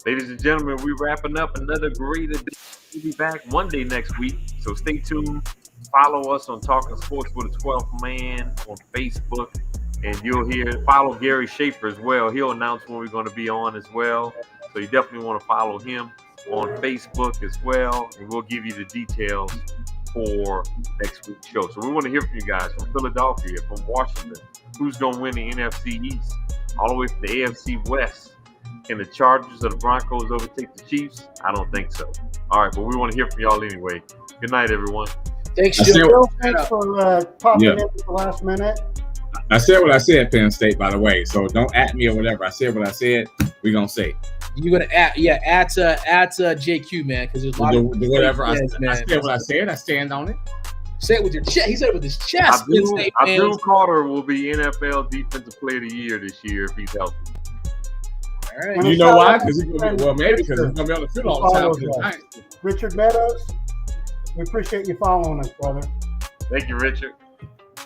Ladies and gentlemen, we're wrapping up another great edition. We'll be back one day next week, so stay tuned. Follow us on Talking Sports with the 12th Man on Facebook, and you'll follow Gary Schaefer as well. He'll announce when we're going to be on as well, so you definitely want to follow him on Facebook as well, and we'll give you the details for next week's show. So we want to hear from you guys from Philadelphia, from Washington. Who's going to win the NFC East? All the way from the AFC West. Can the Chargers or the Broncos overtake the Chiefs? I don't think so. All right, but we want to hear from y'all anyway. Good night, everyone. Thanks, Bill. Thanks for popping in at the last minute. I said what I said, Penn State, by the way. So don't at me or whatever. I said what I said. We're going to say. You're going to add JQ, man, because there's a lot of whatever. I said what I said. I stand on it. Say it with your chest. He said it with his chest. Abdul Carter will be NFL Defensive Player of the Year this year if he's healthy. All right. You know why? Because he's going to be, because he's going to be on the field all the time. Richard Meadows, we appreciate you following us, brother. Thank you, Richard.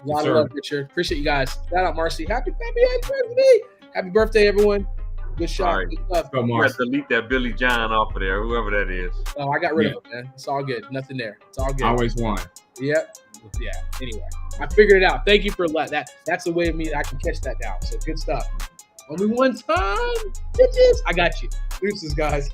A lot of love, Richard. Appreciate you guys. Shout out, Marcy. Happy birthday. Happy birthday, everyone. Good shot. Right. Good stuff. You have to delete that Billy John off of there, whoever that is. Oh, I got rid of it, man. It's all good. Nothing there. It's all good. Always won. Yep. Yeah. Anyway, I figured it out. Thank you for that. That's the way of me. I can catch that now. So good stuff. Only one time, bitches. I got you. Deuces, guys.